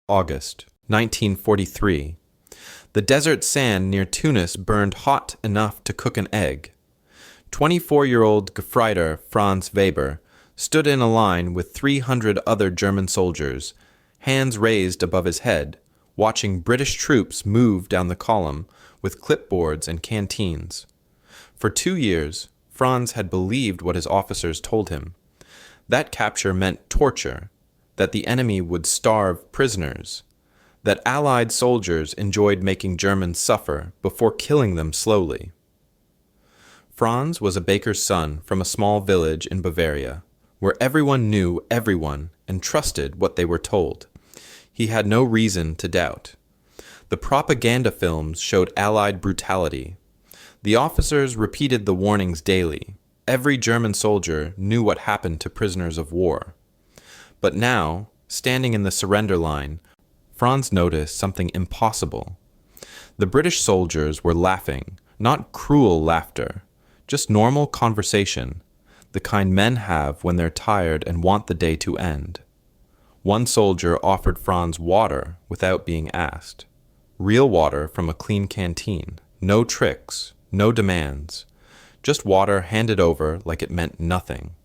August 1943. The desert sand near Tunis burned hot enough to cook an egg. 24-year-old Gefreiter Franz Weber stood in a line with 300 other German soldiers, hands raised above his head, watching British troops move down the column with clipboards and canteens. For 2 years, Franz had believed what his officers told him. That capture meant torture, that the enemy would starve prisoners, that Allied soldiers enjoyed making Germans suffer before killing them slowly. Franz was a baker's son from a small village in Bavaria, where everyone knew everyone and trusted what they were told. He had no reason to doubt. The propaganda films showed Allied brutality. The officers repeated the warnings daily. Every German soldier knew what happened to prisoners of war. But now, standing in the surrender line, Franz noticed something impossible. The British soldiers were laughing, not cruel laughter, just normal conversation, the kind men have when they're tired and want the day to end. One soldier offered Franz water without being asked. Real water from a clean canteen, no tricks, no demands, just water handed over like it meant nothing.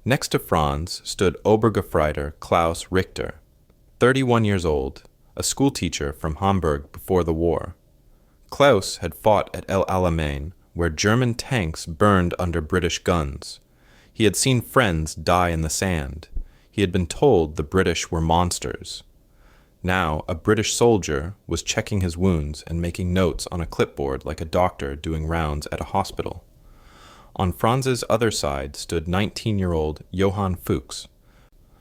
Next to Franz stood Obergefreiter Klaus Richter, 31 years old, a schoolteacher from Hamburg before the war. Klaus had fought at El Alamein, where German tanks burned under British guns. He had seen friends die in the sand. He had been told the British were monsters. Now, a British soldier was checking his wounds and making notes on a clipboard like a doctor doing rounds at a hospital. On Franz's other side stood 19-year-old Johann Fuchs,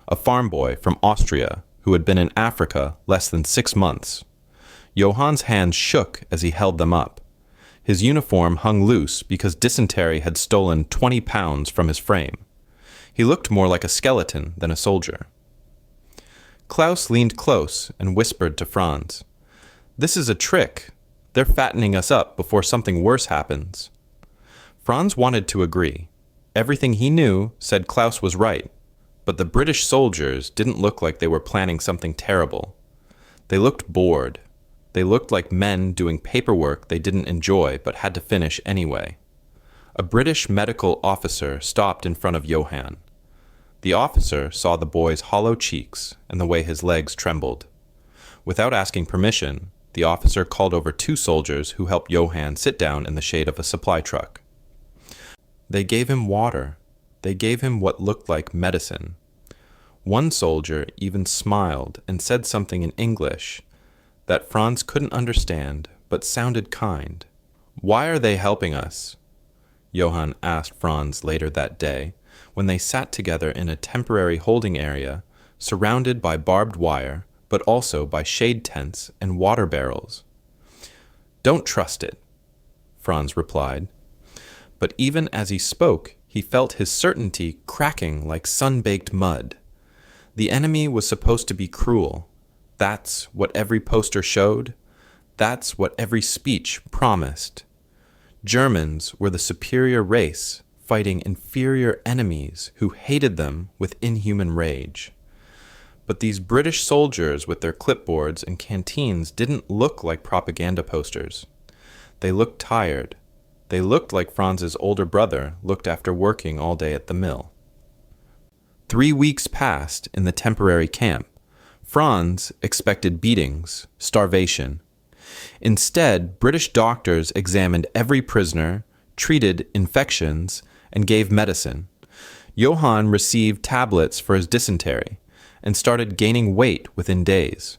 a farm boy from Austria who had been in Africa less than 6 months. Johann's hands shook as he held them up. His uniform hung loose because dysentery had stolen 20 pounds from his frame. He looked more like a skeleton than a soldier. Klaus leaned close and whispered to Franz, "This is a trick. They're fattening us up before something worse happens." Franz wanted to agree. Everything he knew said Klaus was right, but the British soldiers didn't look like they were planning something terrible. They looked bored. They looked like men doing paperwork they didn't enjoy but had to finish anyway. A British medical officer stopped in front of Johann. The officer saw the boy's hollow cheeks and the way his legs trembled. Without asking permission, the officer called over 2 soldiers who helped Johann sit down in the shade of a supply truck. They gave him water. They gave him what looked like medicine. One soldier even smiled and said something in English that Franz couldn't understand but sounded kind. "Why are they helping us?" Johann asked Franz later that day, when they sat together in a temporary holding area, surrounded by barbed wire, but also by shade tents and water barrels. "Don't trust it," Franz replied. But even as he spoke, he felt his certainty cracking like sun-baked mud. The enemy was supposed to be cruel. That's what every poster showed. That's what every speech promised. Germans were the superior race, fighting inferior enemies who hated them with inhuman rage. But these British soldiers with their clipboards and canteens didn't look like propaganda posters. They looked tired. They looked like Franz's older brother looked after working all day at the mill. 3 weeks passed in the temporary camp. Franz expected beatings, starvation. Instead, British doctors examined every prisoner, treated infections, and gave medicine. Johann received tablets for his dysentery and started gaining weight within days.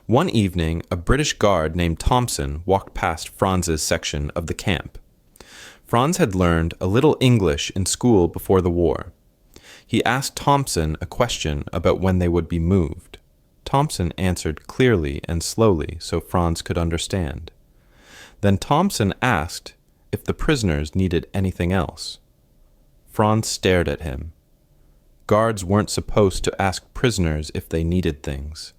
One evening, a British guard named Thompson walked past Franz's section of the camp. Franz had learned a little English in school before the war. He asked Thompson a question about when they would be moved. Thompson answered clearly and slowly so Franz could understand. Then Thompson asked if the prisoners needed anything else. Franz stared at him. Guards weren't supposed to ask prisoners if they needed things.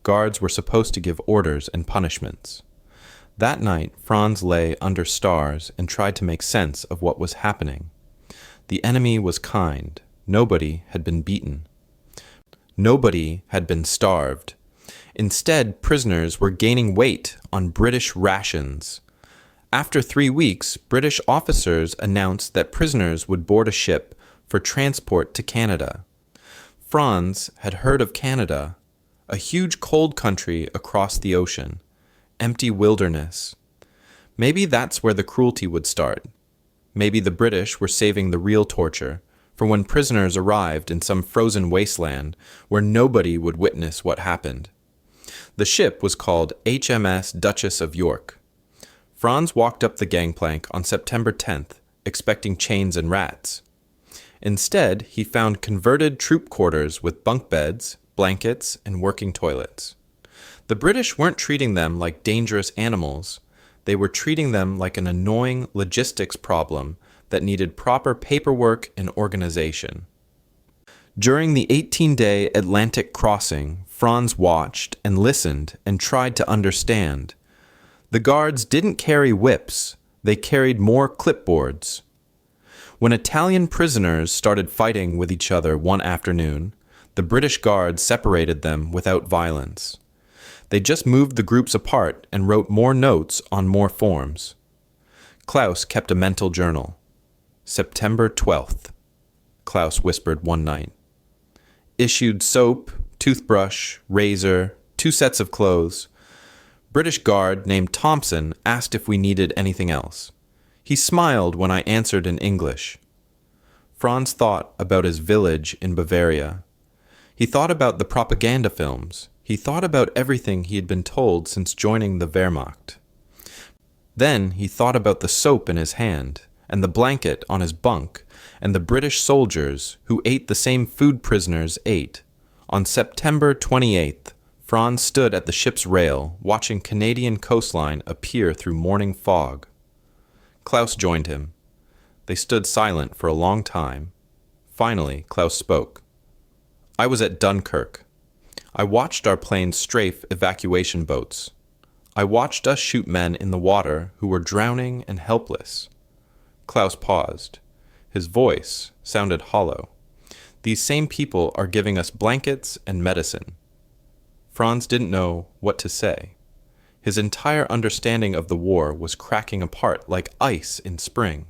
Guards were supposed to give orders and punishments. That night, Franz lay under stars and tried to make sense of what was happening. The enemy was kind. Nobody had been beaten. Nobody had been starved. Instead, prisoners were gaining weight on British rations. After 3 weeks, British officers announced that prisoners would board a ship for transport to Canada. Franz had heard of Canada, a huge cold country across the ocean, empty wilderness. Maybe that's where the cruelty would start. Maybe the British were saving the real torture for when prisoners arrived in some frozen wasteland where nobody would witness what happened. The ship was called HMS Duchess of York. Franz walked up the gangplank on September 10th, expecting chains and rats. Instead, he found converted troop quarters with bunk beds, blankets, and working toilets. The British weren't treating them like dangerous animals. They were treating them like an annoying logistics problem that needed proper paperwork and organization. During the 18-day Atlantic crossing, Franz watched and listened and tried to understand. The guards didn't carry whips, they carried more clipboards. When Italian prisoners started fighting with each other one afternoon, the British guards separated them without violence. They just moved the groups apart and wrote more notes on more forms. Klaus kept a mental journal. September 12th, Klaus whispered one night. Issued soap, toothbrush, razor, 2 sets of clothes. British guard named Thompson asked if we needed anything else. He smiled when I answered in English. Franz thought about his village in Bavaria. He thought about the propaganda films. He thought about everything he had been told since joining the Wehrmacht. Then he thought about the soap in his hand, and the blanket on his bunk, and the British soldiers who ate the same food prisoners ate. On September 28th, Franz stood at the ship's rail, watching Canadian coastline appear through morning fog. Klaus joined him. They stood silent for a long time. Finally, Klaus spoke. I was at Dunkirk. I watched our planes strafe evacuation boats. I watched us shoot men in the water who were drowning and helpless. Klaus paused. His voice sounded hollow. These same people are giving us blankets and medicine. Franz didn't know what to say. His entire understanding of the war was cracking apart like ice in spring.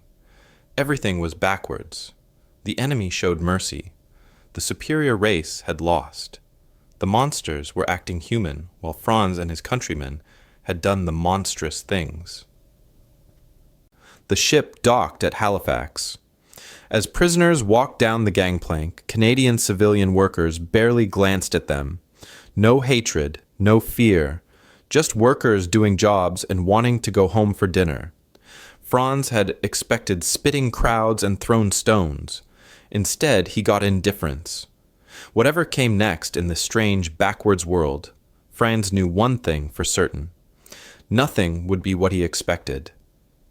Everything was backwards. The enemy showed mercy. The superior race had lost. The monsters were acting human, while Franz and his countrymen had done the monstrous things. The ship docked at Halifax. As prisoners walked down the gangplank, Canadian civilian workers barely glanced at them. No hatred, no fear, just workers doing jobs and wanting to go home for dinner. Franz had expected spitting crowds and thrown stones. Instead, he got indifference. Whatever came next in this strange, backwards world, Franz knew one thing for certain. Nothing would be what he expected.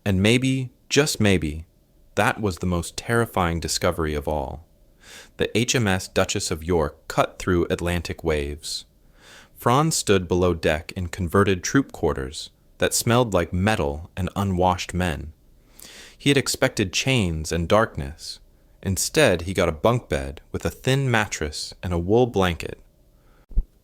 And maybe, just maybe, that was the most terrifying discovery of all. The HMS Duchess of York cut through Atlantic waves. Franz stood below deck in converted troop quarters that smelled like metal and unwashed men. He had expected chains and darkness. Instead, he got a bunk bed with a thin mattress and a wool blanket.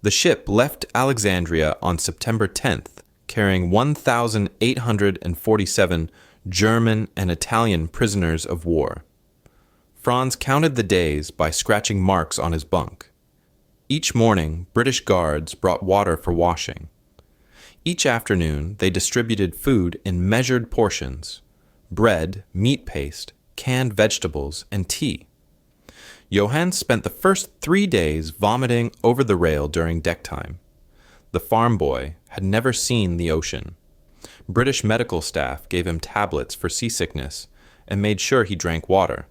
The ship left Alexandria on September 10th, carrying 1,847 German and Italian prisoners of war. Franz counted the days by scratching marks on his bunk. Each morning, British guards brought water for washing. Each afternoon, they distributed food in measured portions: bread, meat paste, canned vegetables, and tea. Johann spent the first 3 days vomiting over the rail during deck time. The farm boy had never seen the ocean. British medical staff gave him tablets for seasickness and made sure he drank water.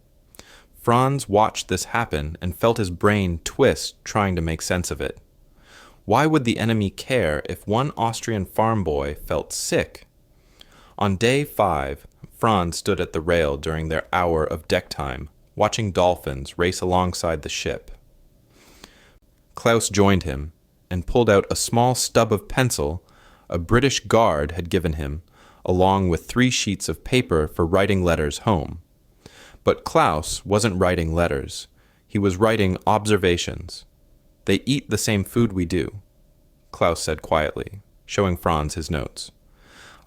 Franz watched this happen and felt his brain twist trying to make sense of it. Why would the enemy care if one Austrian farm boy felt sick? On day 5, Franz stood at the rail during their hour of deck time, watching dolphins race alongside the ship. Klaus joined him and pulled out a small stub of pencil a British guard had given him, along with 3 sheets of paper for writing letters home. But Klaus wasn't writing letters. He was writing observations. They eat the same food we do. Klaus said quietly, showing Franz his notes.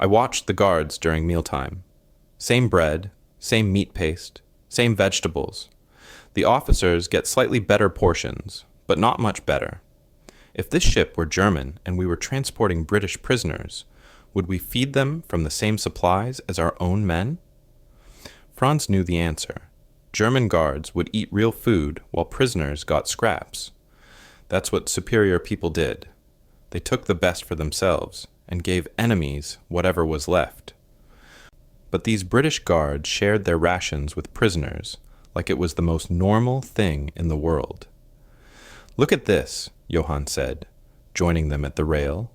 I watched the guards during mealtime. Same bread, same meat paste, same vegetables. The officers get slightly better portions, but not much better. If this ship were German and we were transporting British prisoners, would we feed them from the same supplies as our own men? Franz knew the answer. German guards would eat real food while prisoners got scraps. That's what superior people did. They took the best for themselves and gave enemies whatever was left. But these British guards shared their rations with prisoners like it was the most normal thing in the world. Look at this, Johann said, joining them at the rail.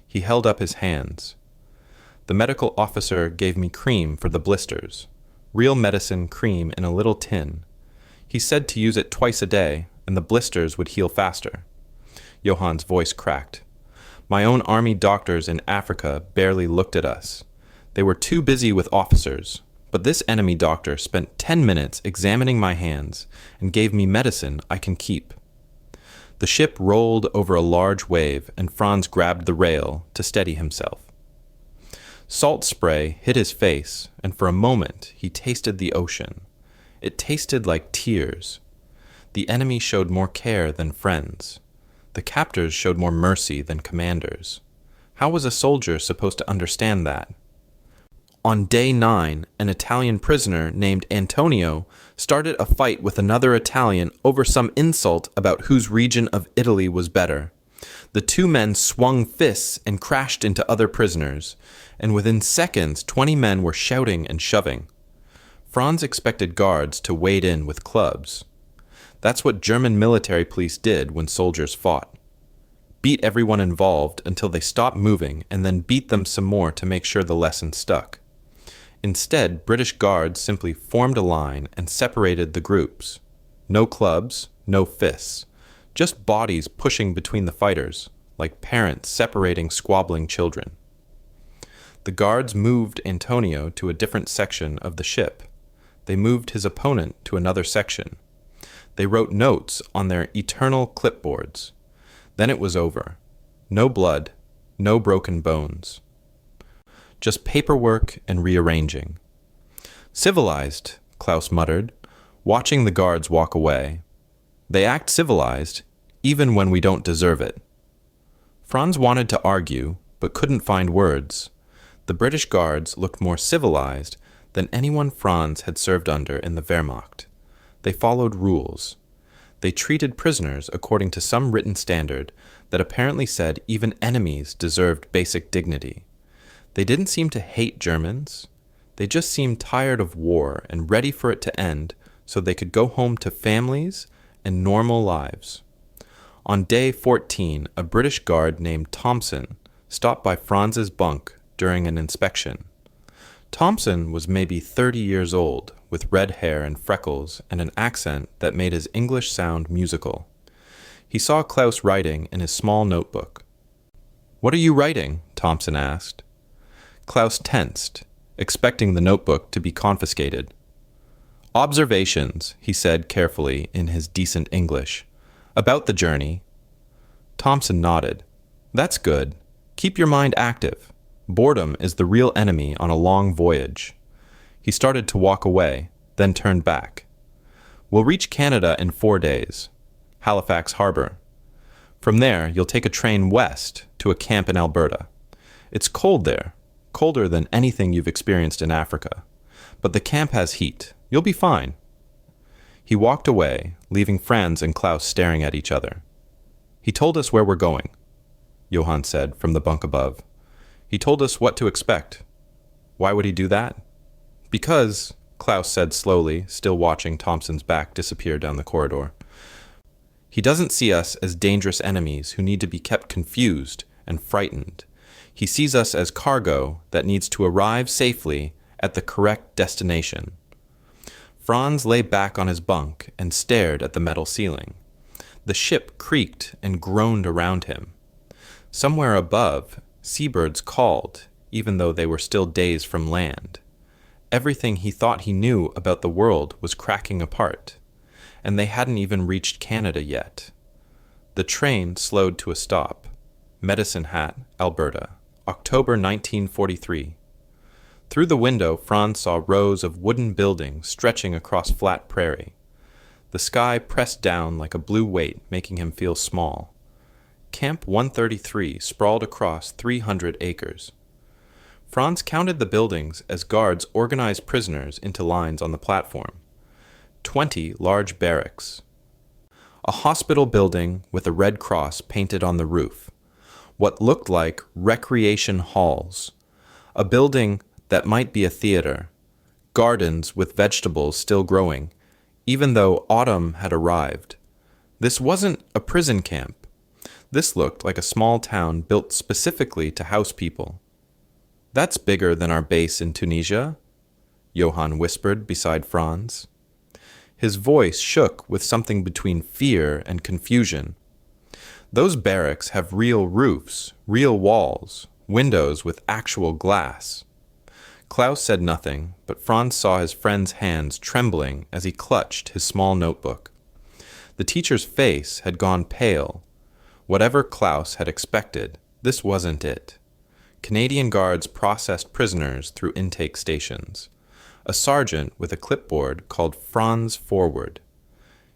He held up his hands. The medical officer gave me cream for the blisters. Real medicine cream in a little tin. He said to use it twice a day, and the blisters would heal faster. Johann's voice cracked. My own army doctors in Africa barely looked at us. They were too busy with officers, but this enemy doctor spent 10 minutes examining my hands and gave me medicine I can keep. The ship rolled over a large wave, and Franz grabbed the rail to steady himself. Salt spray hit his face, and for a moment he tasted the ocean. It tasted like tears. The enemy showed more care than friends. The captors showed more mercy than commanders. How was a soldier supposed to understand that? On day 9, an Italian prisoner named Antonio started a fight with another Italian over some insult about whose region of Italy was better. The two men swung fists and crashed into other prisoners, and within seconds 20 men were shouting and shoving. Franz expected guards to wade in with clubs. That's what German military police did when soldiers fought. Beat everyone involved until they stopped moving, and then beat them some more to make sure the lesson stuck. Instead, British guards simply formed a line and separated the groups. No clubs, no fists. Just bodies pushing between the fighters, like parents separating squabbling children. The guards moved Antonio to a different section of the ship. They moved his opponent to another section. They wrote notes on their eternal clipboards. Then it was over. No blood, no broken bones. Just paperwork and rearranging. Civilized, Klaus muttered, watching the guards walk away. They act civilized, even when we don't deserve it. Franz wanted to argue, but couldn't find words. The British guards looked more civilized than anyone Franz had served under in the Wehrmacht. They followed rules. They treated prisoners according to some written standard that apparently said even enemies deserved basic dignity. They didn't seem to hate Germans. They just seemed tired of war and ready for it to end so they could go home to families and normal lives. On day 14, a British guard named Thompson stopped by Franz's bunk during an inspection. Thompson was maybe 30 years old, with red hair and freckles and an accent that made his English sound musical. He saw Klaus writing in his small notebook. "What are you writing?" Thompson asked. Klaus tensed, expecting the notebook to be confiscated. "Observations," he said carefully in his decent English, "about the journey." Thompson nodded. "That's good. Keep your mind active. Boredom is the real enemy on a long voyage." He started to walk away, then turned back. "We'll reach Canada in 4 days. Halifax Harbor. From there, you'll take a train west to a camp in Alberta. It's cold there, colder than anything you've experienced in Africa. But the camp has heat. You'll be fine." He walked away, leaving Franz and Klaus staring at each other. "He told us where we're going," Johann said from the bunk above. "He told us what to expect." "Why would he do that?" "Because," Klaus said slowly, still watching Thompson's back disappear down the corridor, "he doesn't see us as dangerous enemies who need to be kept confused and frightened. He sees us as cargo that needs to arrive safely at the correct destination." Franz lay back on his bunk and stared at the metal ceiling. The ship creaked and groaned around him. Somewhere above, seabirds called, even though they were still days from land. Everything he thought he knew about the world was cracking apart, and they hadn't even reached Canada yet. The train slowed to a stop. Medicine Hat, Alberta, October 1943. Through the window, Franz saw rows of wooden buildings stretching across flat prairie. The sky pressed down like a blue weight, making him feel small. Camp 133 sprawled across 300 acres. Franz counted the buildings as guards organized prisoners into lines on the platform. 20 large barracks. A hospital building with a red cross painted on the roof. What looked like recreation halls. A building that might be a theater. Gardens with vegetables still growing, even though autumn had arrived. This wasn't a prison camp. This looked like a small town built specifically to house people. "That's bigger than our base in Tunisia," Johann whispered beside Franz. His voice shook with something between fear and confusion. "Those barracks have real roofs, real walls, windows with actual glass." Klaus said nothing, but Franz saw his friend's hands trembling as he clutched his small notebook. The teacher's face had gone pale. Whatever Klaus had expected, this wasn't it. Canadian guards processed prisoners through intake stations. A sergeant with a clipboard called Franz forward.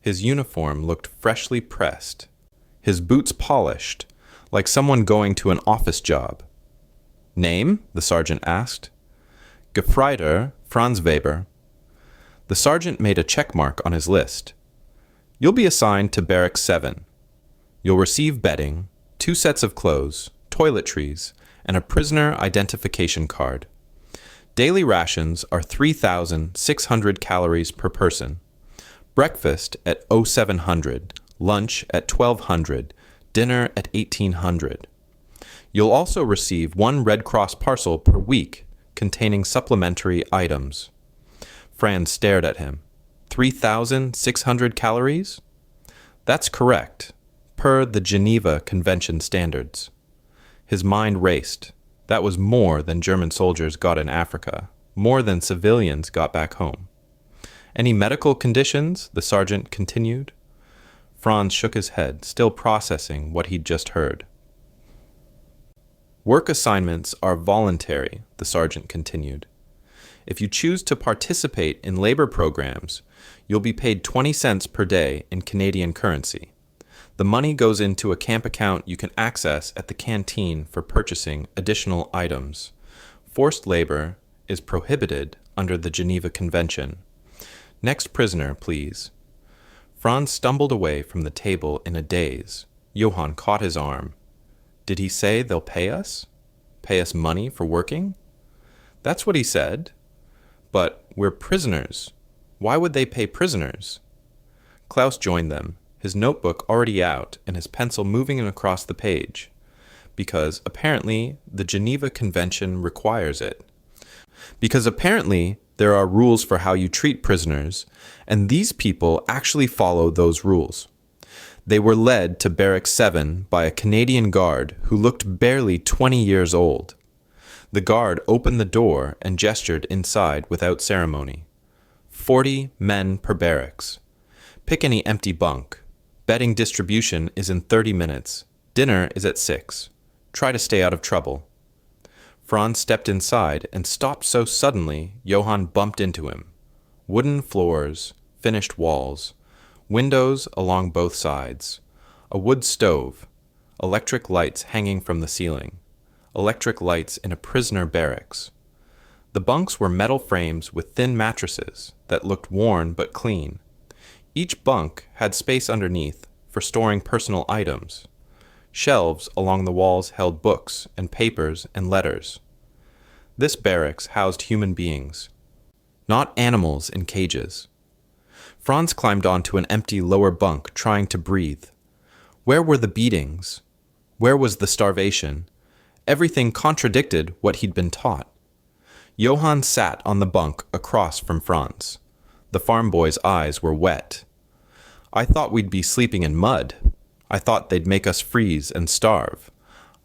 His uniform looked freshly pressed, his boots polished, like someone going to an office job. "Name?" the sergeant asked. "Gefreiter Franz Weber." The sergeant made a check mark on his list. "You'll be assigned to Barrack 7. You'll receive bedding, 2 sets of clothes, toiletries, and a prisoner identification card. Daily rations are 3,600 calories per person. Breakfast at 0700, lunch at 1200, dinner at 1800. You'll also receive 1 Red Cross parcel per week containing supplementary items." Franz stared at him. 3,600 calories? That's correct, per the Geneva Convention standards. His mind raced. That was more than German soldiers got in Africa, more than civilians got back home. "Any medical conditions?" the sergeant continued. Franz shook his head, still processing what he'd just heard. "Work assignments are voluntary," the sergeant continued. "If you choose to participate in labor programs, you'll be paid 20 cents per day in Canadian currency. The money goes into a camp account you can access at the canteen for purchasing additional items. Forced labor is prohibited under the Geneva Convention. Next prisoner, please." Franz stumbled away from the table in a daze. Johann caught his arm. "Did he say they'll pay us? Pay us money for working?" "That's what he said. But we're prisoners. Why would they pay prisoners?" Klaus joined them, his notebook already out and his pencil moving across the page. "Because apparently the Geneva Convention requires it. Because apparently there are rules for how you treat prisoners, and these people actually follow those rules. They were led to Barrack 7 by a Canadian guard who looked barely 20 years old. The guard opened the door and gestured inside without ceremony. 40 men per barracks. Pick any empty bunk. Bedding distribution is in 30 minutes. Dinner is at 6. Try to stay out of trouble." Franz stepped inside and stopped so suddenly Johann bumped into him. Wooden floors, finished walls, windows along both sides, a wood stove, electric lights hanging from the ceiling, electric lights in a prisoner barracks. The bunks were metal frames with thin mattresses that looked worn but clean. Each bunk had space underneath for storing personal items. Shelves along the walls held books and papers and letters. This barracks housed human beings, not animals in cages. Franz climbed onto an empty lower bunk, trying to breathe. Where were the beatings? Where was the starvation? Everything contradicted what he'd been taught. Johann sat on the bunk across from Franz. The farm boy's eyes were wet. "I thought we'd be sleeping in mud. I thought they'd make us freeze and starve.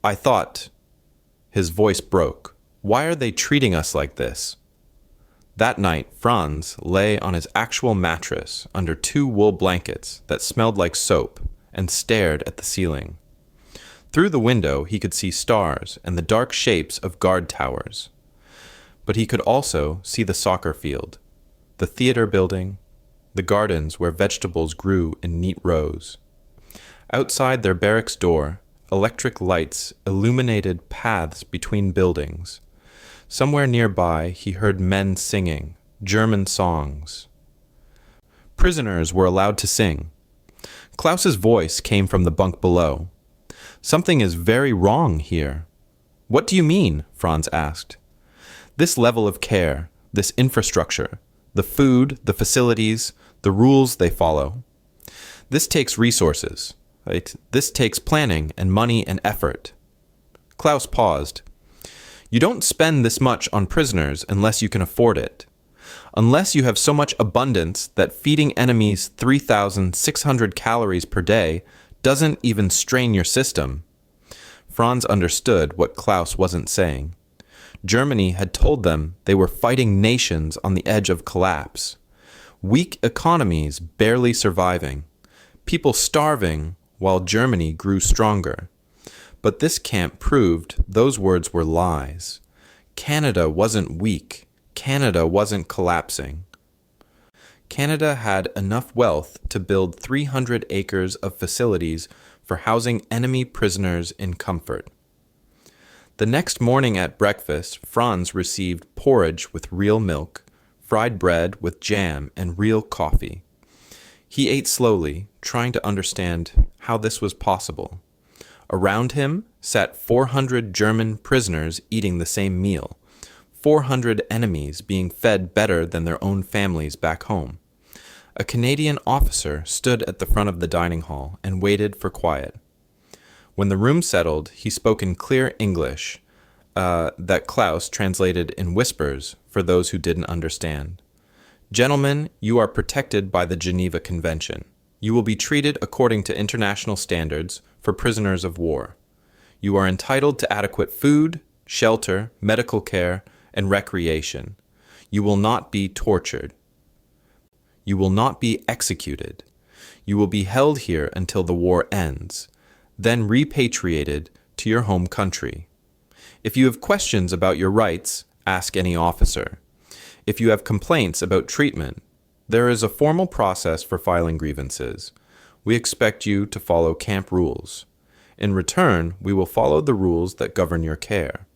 I thought—" His voice broke. "Why are they treating us like this?" That night, Franz lay on his actual mattress under 2 wool blankets that smelled like soap and stared at the ceiling. Through the window, he could see stars and the dark shapes of guard towers. But he could also see the soccer field, the theater building, the gardens where vegetables grew in neat rows. Outside their barracks door, electric lights illuminated paths between buildings. Somewhere nearby, he heard men singing German songs. Prisoners were allowed to sing. Klaus's voice came from the bunk below. "Something is very wrong here." "What do you mean?" Franz asked. "This level of care, this infrastructure, the food, the facilities, the rules they follow. This takes resources, right? This takes planning and money and effort." Klaus paused. "You don't spend this much on prisoners unless you can afford it. Unless you have so much abundance that feeding enemies 3,600 calories per day doesn't even strain your system." Franz understood what Klaus wasn't saying. Germany had told them they were fighting nations on the edge of collapse. Weak economies barely surviving. People starving while Germany grew stronger. But this camp proved those words were lies. Canada wasn't weak. Canada wasn't collapsing. Canada had enough wealth to build 300 acres of facilities for housing enemy prisoners in comfort. The next morning at breakfast, Franz received porridge with real milk, fried bread with jam, and real coffee. He ate slowly, trying to understand how this was possible. Around him sat 400 German prisoners eating the same meal, 400 enemies being fed better than their own families back home. A Canadian officer stood at the front of the dining hall and waited for quiet. When the room settled, he spoke in clear English that Klaus translated in whispers for those who didn't understand. "Gentlemen, you are protected by the Geneva Convention. You will be treated according to international standards for prisoners of war. You are entitled to adequate food, shelter, medical care, and recreation. You will not be tortured. You will not be executed. You will be held here until the war ends, then repatriated to your home country. If you have questions about your rights, ask any officer. If you have complaints about treatment, there is a formal process for filing grievances. We expect you to follow camp rules. In return, we will follow the rules that govern your care."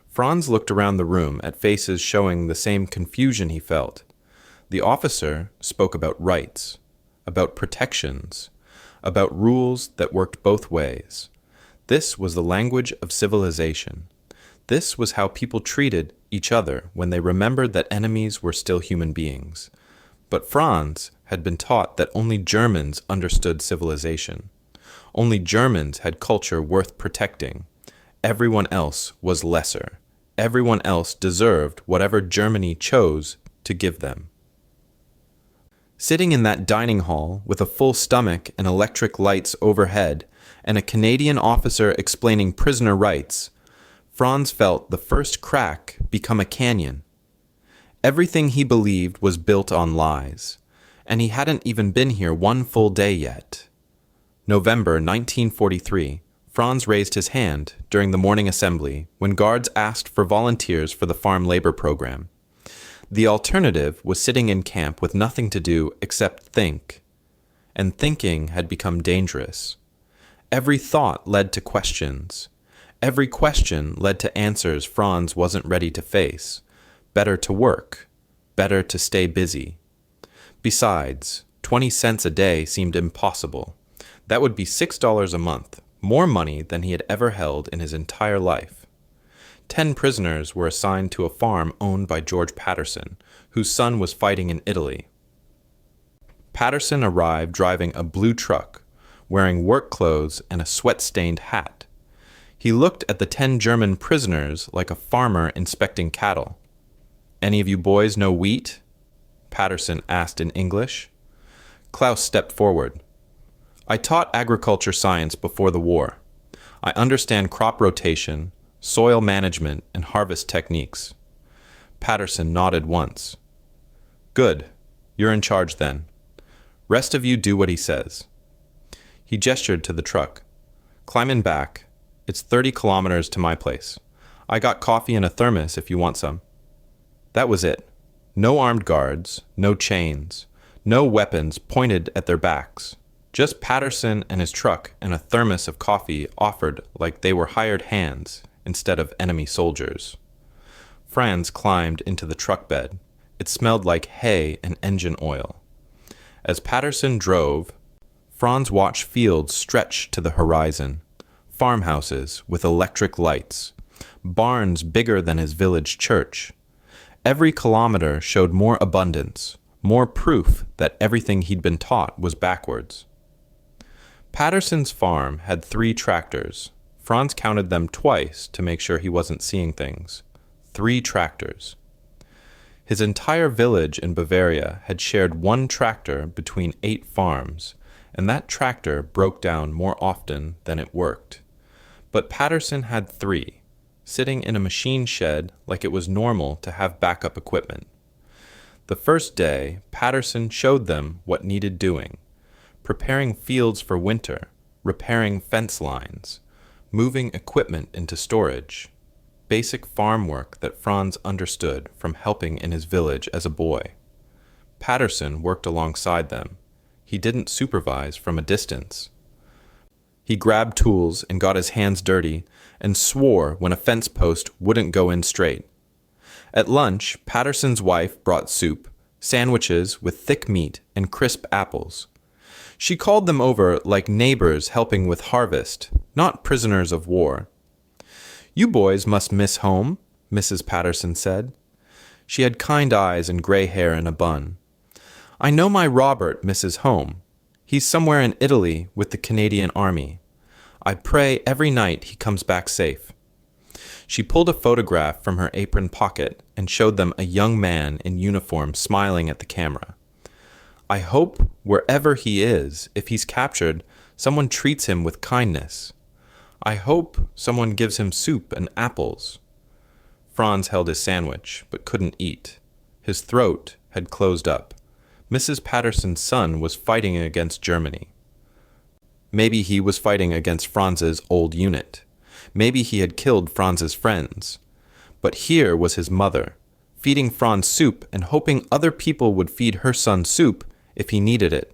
Franz looked around the room at faces showing the same confusion he felt. The officer spoke about rights, about protections, about rules that worked both ways. This was the language of civilization. This was how people treated each other when they remembered that enemies were still human beings. But Franz had been taught that only Germans understood civilization. Only Germans had culture worth protecting. Everyone else was lesser. Everyone else deserved whatever Germany chose to give them. Sitting in that dining hall with a full stomach and electric lights overhead, and a Canadian officer explaining prisoner rights, Franz felt the first crack become a canyon. Everything he believed was built on lies, and he hadn't even been here one full day yet. November 1943, Franz raised his hand during the morning assembly when guards asked for volunteers for the farm labor program. The alternative was sitting in camp with nothing to do except think, and thinking had become dangerous. Every thought led to questions. Every question led to answers Franz wasn't ready to face. Better to work. Better to stay busy. Besides, 20 cents a day seemed impossible. That would be $6 a month, more money than he had ever held in his entire life. 10 prisoners were assigned to a farm owned by George Patterson, whose son was fighting in Italy. Patterson arrived driving a blue truck, wearing work clothes and a sweat-stained hat. He looked at the 10 German prisoners like a farmer inspecting cattle. "Any of you boys know wheat?" Patterson asked in English. Klaus stepped forward. "I taught agriculture science before the war. I understand crop rotation, soil management, and harvest techniques." Patterson nodded once. "Good. You're in charge then. Rest of you do what he says." He gestured to the truck. Climb in back. It's 30 kilometers to my place. I got coffee in a thermos if you want some." That was it. No armed guards, no chains, no weapons pointed at their backs. Just Patterson and his truck and a thermos of coffee offered like they were hired hands instead of enemy soldiers. Franz climbed into the truck bed. It smelled like hay and engine oil. As Patterson drove, Franz watched fields stretch to the horizon, farmhouses with electric lights, barns bigger than his village church. Every kilometer showed more abundance, more proof that everything he'd been taught was backwards. Patterson's farm had 3 tractors. Franz counted them twice to make sure he wasn't seeing things. 3 tractors. His entire village in Bavaria had shared 1 tractor between 8 farms, and that tractor broke down more often than it worked. But Patterson had 3, sitting in a machine shed like it was normal to have backup equipment. The first day, Patterson showed them what needed doing: preparing fields for winter, repairing fence lines, moving equipment into storage. Basic farm work that Franz understood from helping in his village as a boy. Patterson worked alongside them. He didn't supervise from a distance. He grabbed tools and got his hands dirty and swore when a fence post wouldn't go in straight. At lunch, Patterson's wife brought soup, sandwiches with thick meat and crisp apples. She called them over like neighbors helping with harvest, not prisoners of war. "You boys must miss home," Mrs. Patterson said. She had kind eyes and gray hair in a bun. "I know my Robert misses home. He's somewhere in Italy with the Canadian Army. I pray every night he comes back safe." She pulled a photograph from her apron pocket and showed them a young man in uniform smiling at the camera. "I hope, wherever he is, if he's captured, someone treats him with kindness. I hope someone gives him soup and apples." Franz held his sandwich, but couldn't eat. His throat had closed up. Mrs. Patterson's son was fighting against Germany. Maybe he was fighting against Franz's old unit. Maybe he had killed Franz's friends. But here was his mother, feeding Franz soup and hoping other people would feed her son soup if he needed it.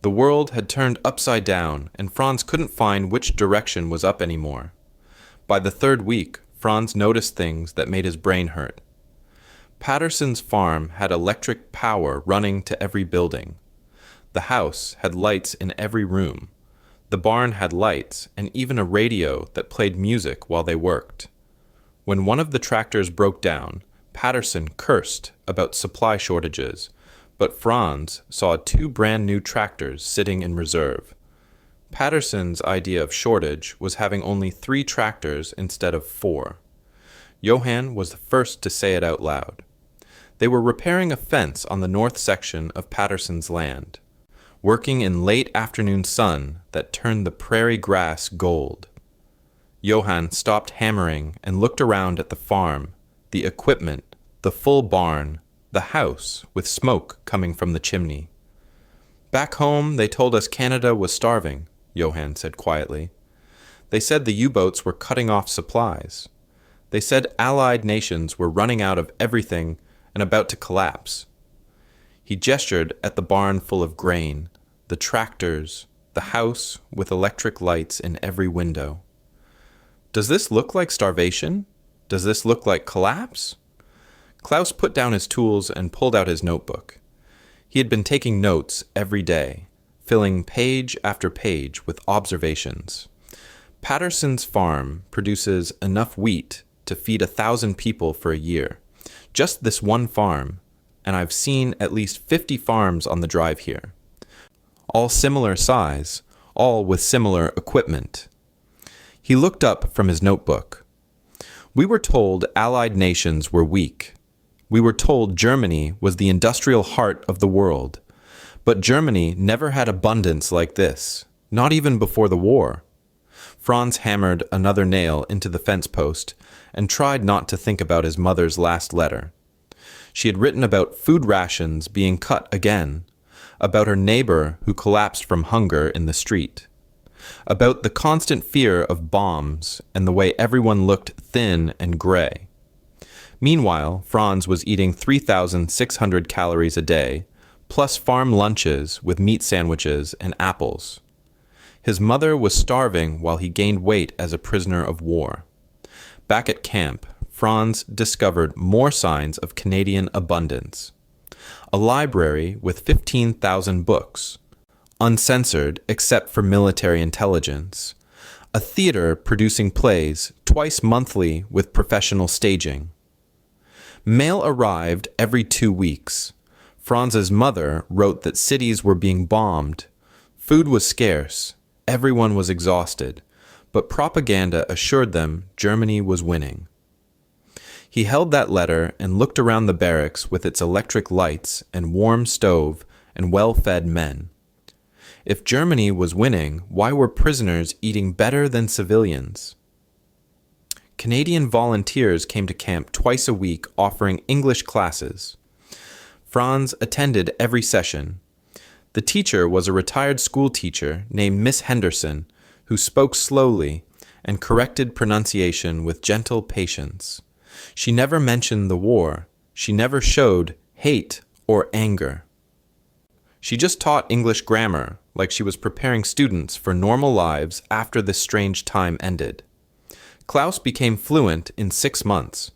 The world had turned upside down, and Franz couldn't find which direction was up anymore. By the 3rd week, Franz noticed things that made his brain hurt. Patterson's farm had electric power running to every building. The house had lights in every room. The barn had lights and even a radio that played music while they worked. When one of the tractors broke down, Patterson cursed about supply shortages, but Franz saw 2 brand new tractors sitting in reserve. Patterson's idea of shortage was having only 3 tractors instead of 4. Johann was the first to say it out loud. They were repairing a fence on the north section of Patterson's land, working in late afternoon sun that turned the prairie grass gold. Johann stopped hammering and looked around at the farm, the equipment, the full barn, the house with smoke coming from the chimney. "Back home, they told us Canada was starving," Johann said quietly. "They said the U-boats were cutting off supplies. They said Allied nations were running out of everything and about to collapse." He gestured at the barn full of grain, the tractors, the house with electric lights in every window. "Does this look like starvation? Does this look like collapse?" Klaus put down his tools and pulled out his notebook. He had been taking notes every day, filling page after page with observations. Patterson's farm produces enough wheat to feed 1,000 people for a year. Just this one farm, and I've seen at least 50 farms on the drive here. All similar size, all with similar equipment. He looked up from his notebook. "We were told Allied nations were weak. We were told Germany was the industrial heart of the world. But Germany never had abundance like this, not even before the war." Franz hammered another nail into the fence post and tried not to think about his mother's last letter. She had written about food rations being cut again, about her neighbor who collapsed from hunger in the street. about the constant fear of bombs and the way everyone looked thin and gray. Meanwhile, Franz was eating 3,600 calories a day, plus farm lunches with meat sandwiches and apples. His mother was starving while he gained weight as a prisoner of war. Back at camp, Franz discovered more signs of Canadian abundance. A library with 15,000 books, uncensored except for military intelligence. A theater producing plays twice monthly with professional staging. Mail arrived every 2 weeks. Franz's mother wrote that cities were being bombed. Food was scarce. Everyone was exhausted. But propaganda assured them Germany was winning. He held that letter and looked around the barracks with its electric lights and warm stove and well-fed men. If Germany was winning, why were prisoners eating better than civilians? Canadian volunteers came to camp twice a week offering English classes. Franz attended every session. The teacher was a retired school teacher named Miss Henderson, who spoke slowly and corrected pronunciation with gentle patience. She never mentioned the war. She never showed hate or anger. She just taught English grammar, like she was preparing students for normal lives after this strange time ended. Klaus became fluent in 6 months.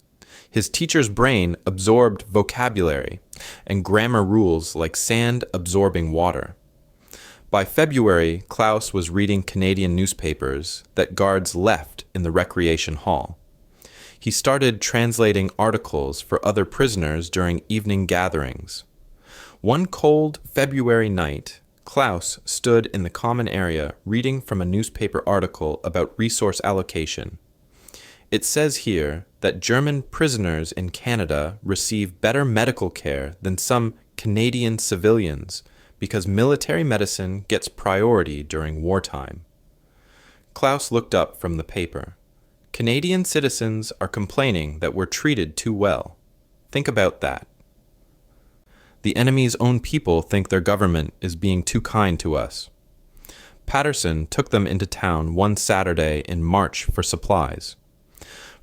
His teacher's brain absorbed vocabulary and grammar rules like sand absorbing water. By February, Klaus was reading Canadian newspapers that guards left in the recreation hall. He started translating articles for other prisoners during evening gatherings. One cold February night, Klaus stood in the common area reading from a newspaper article about resource allocation. It says here that German prisoners in Canada receive better medical care than some Canadian civilians because military medicine gets priority during wartime. Klaus looked up from the paper. Canadian citizens are complaining that we're treated too well. Think about that. The enemy's own people think their government is being too kind to us. Patterson took them into town one Saturday in March for supplies.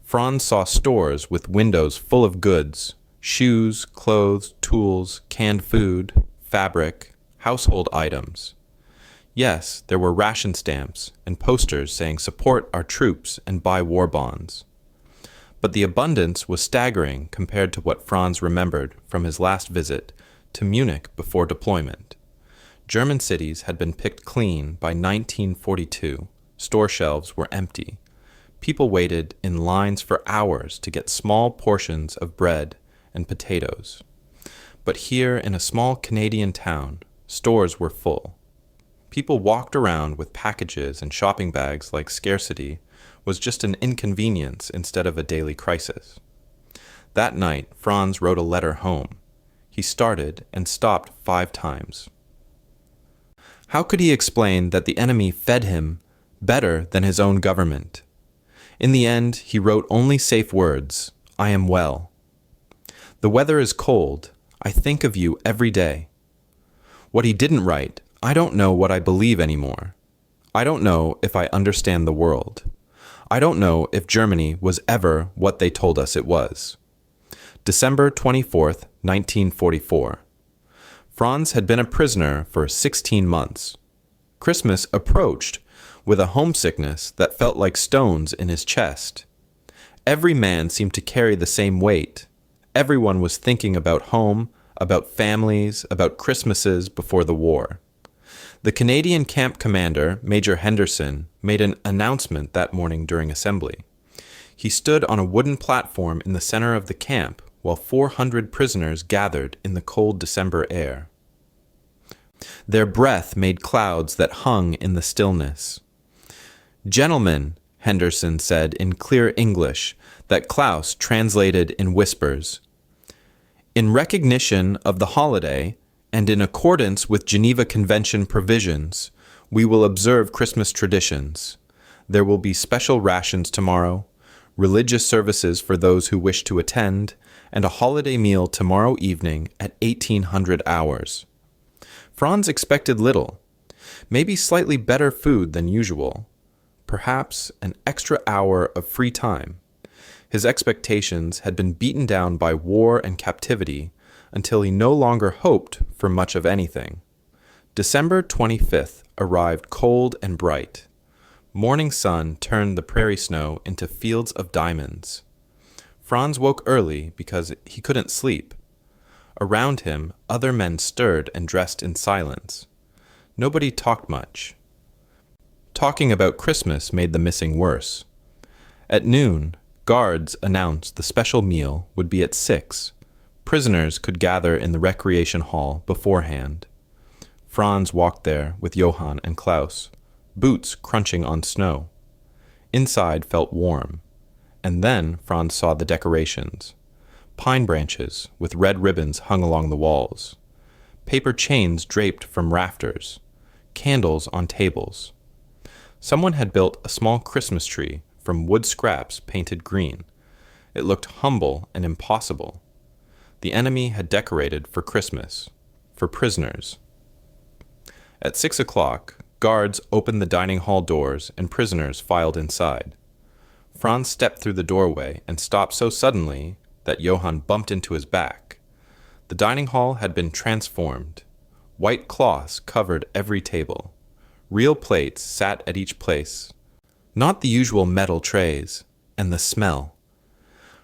Franz saw stores with windows full of goods, shoes, clothes, tools, canned food, fabric, household items. Yes, there were ration stamps and posters saying support our troops and buy war bonds. But the abundance was staggering compared to what Franz remembered from his last visit to Munich before deployment. German cities had been picked clean by 1942. Store shelves were empty. People waited in lines for hours to get small portions of bread and potatoes. But here in a small Canadian town, stores were full. People walked around with packages and shopping bags like scarcity was just an inconvenience instead of a daily crisis. That night, Franz wrote a letter home. He started and stopped 5 times. How could he explain that the enemy fed him better than his own government? In the end, he wrote only safe words, I am well. The weather is cold. I think of you every day. What he didn't write, I don't know what I believe anymore. I don't know if I understand the world. I don't know if Germany was ever what they told us it was. December 24th, 1944. Franz had been a prisoner for 16 months. Christmas approached with a homesickness that felt like stones in his chest. Every man seemed to carry the same weight. Everyone was thinking about home, about families, about Christmases before the war. The Canadian camp commander, Major Henderson, made an announcement that morning during assembly. He stood on a wooden platform in the center of the camp while 400 prisoners gathered in the cold December air. Their breath made clouds that hung in the stillness. Gentlemen, Henderson said in clear English that Klaus translated in whispers. In recognition of the holiday, and in accordance with Geneva Convention provisions, we will observe Christmas traditions. There will be special rations tomorrow, religious services for those who wish to attend, and a holiday meal tomorrow evening at 1800 hours. Franz expected little. Maybe slightly better food than usual. Perhaps an extra hour of free time. His expectations had been beaten down by war and captivity until he no longer hoped for much of anything. December 25th arrived cold and bright. Morning sun turned the prairie snow into fields of diamonds. Franz woke early because he couldn't sleep. Around him, other men stirred and dressed in silence. Nobody talked much. Talking about Christmas made the missing worse. At noon, guards announced the special meal would be at 6. Prisoners could gather in the recreation hall beforehand. Franz walked there with Johann and Klaus, boots crunching on snow. Inside felt warm. And then Franz saw the decorations. Pine branches with red ribbons hung along the walls. Paper chains draped from rafters. Candles on tables. Someone had built a small Christmas tree from wood scraps painted green. It looked humble and impossible. The enemy had decorated for Christmas, for prisoners. At 6 o'clock, guards opened the dining hall doors and prisoners filed inside. Franz stepped through the doorway and stopped so suddenly that Johann bumped into his back. The dining hall had been transformed. White cloths covered every table. Real plates sat at each place. Not the usual metal trays, and the smell.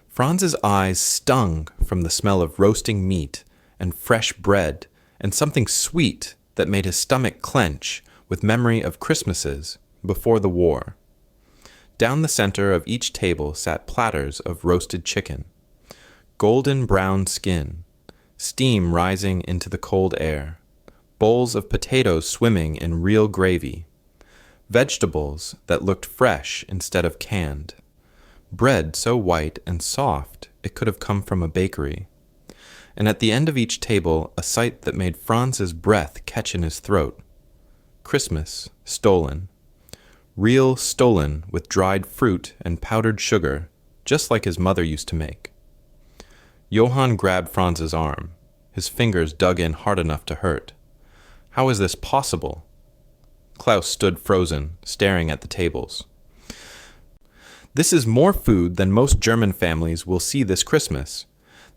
Franz's eyes stung from the smell of roasting meat and fresh bread and something sweet that made his stomach clench with memory of Christmases before the war. Down the center of each table sat platters of roasted chicken. Golden brown skin, steam rising into the cold air, bowls of potatoes swimming in real gravy, vegetables that looked fresh instead of canned, bread so white and soft it could have come from a bakery, and at the end of each table a sight that made Franz's breath catch in his throat. Christmas stolen. Real stolen with dried fruit and powdered sugar, just like his mother used to make. Johann grabbed Franz's arm. His fingers dug in hard enough to hurt. How is this possible? Klaus stood frozen, staring at the tables. This is more food than most German families will see this Christmas.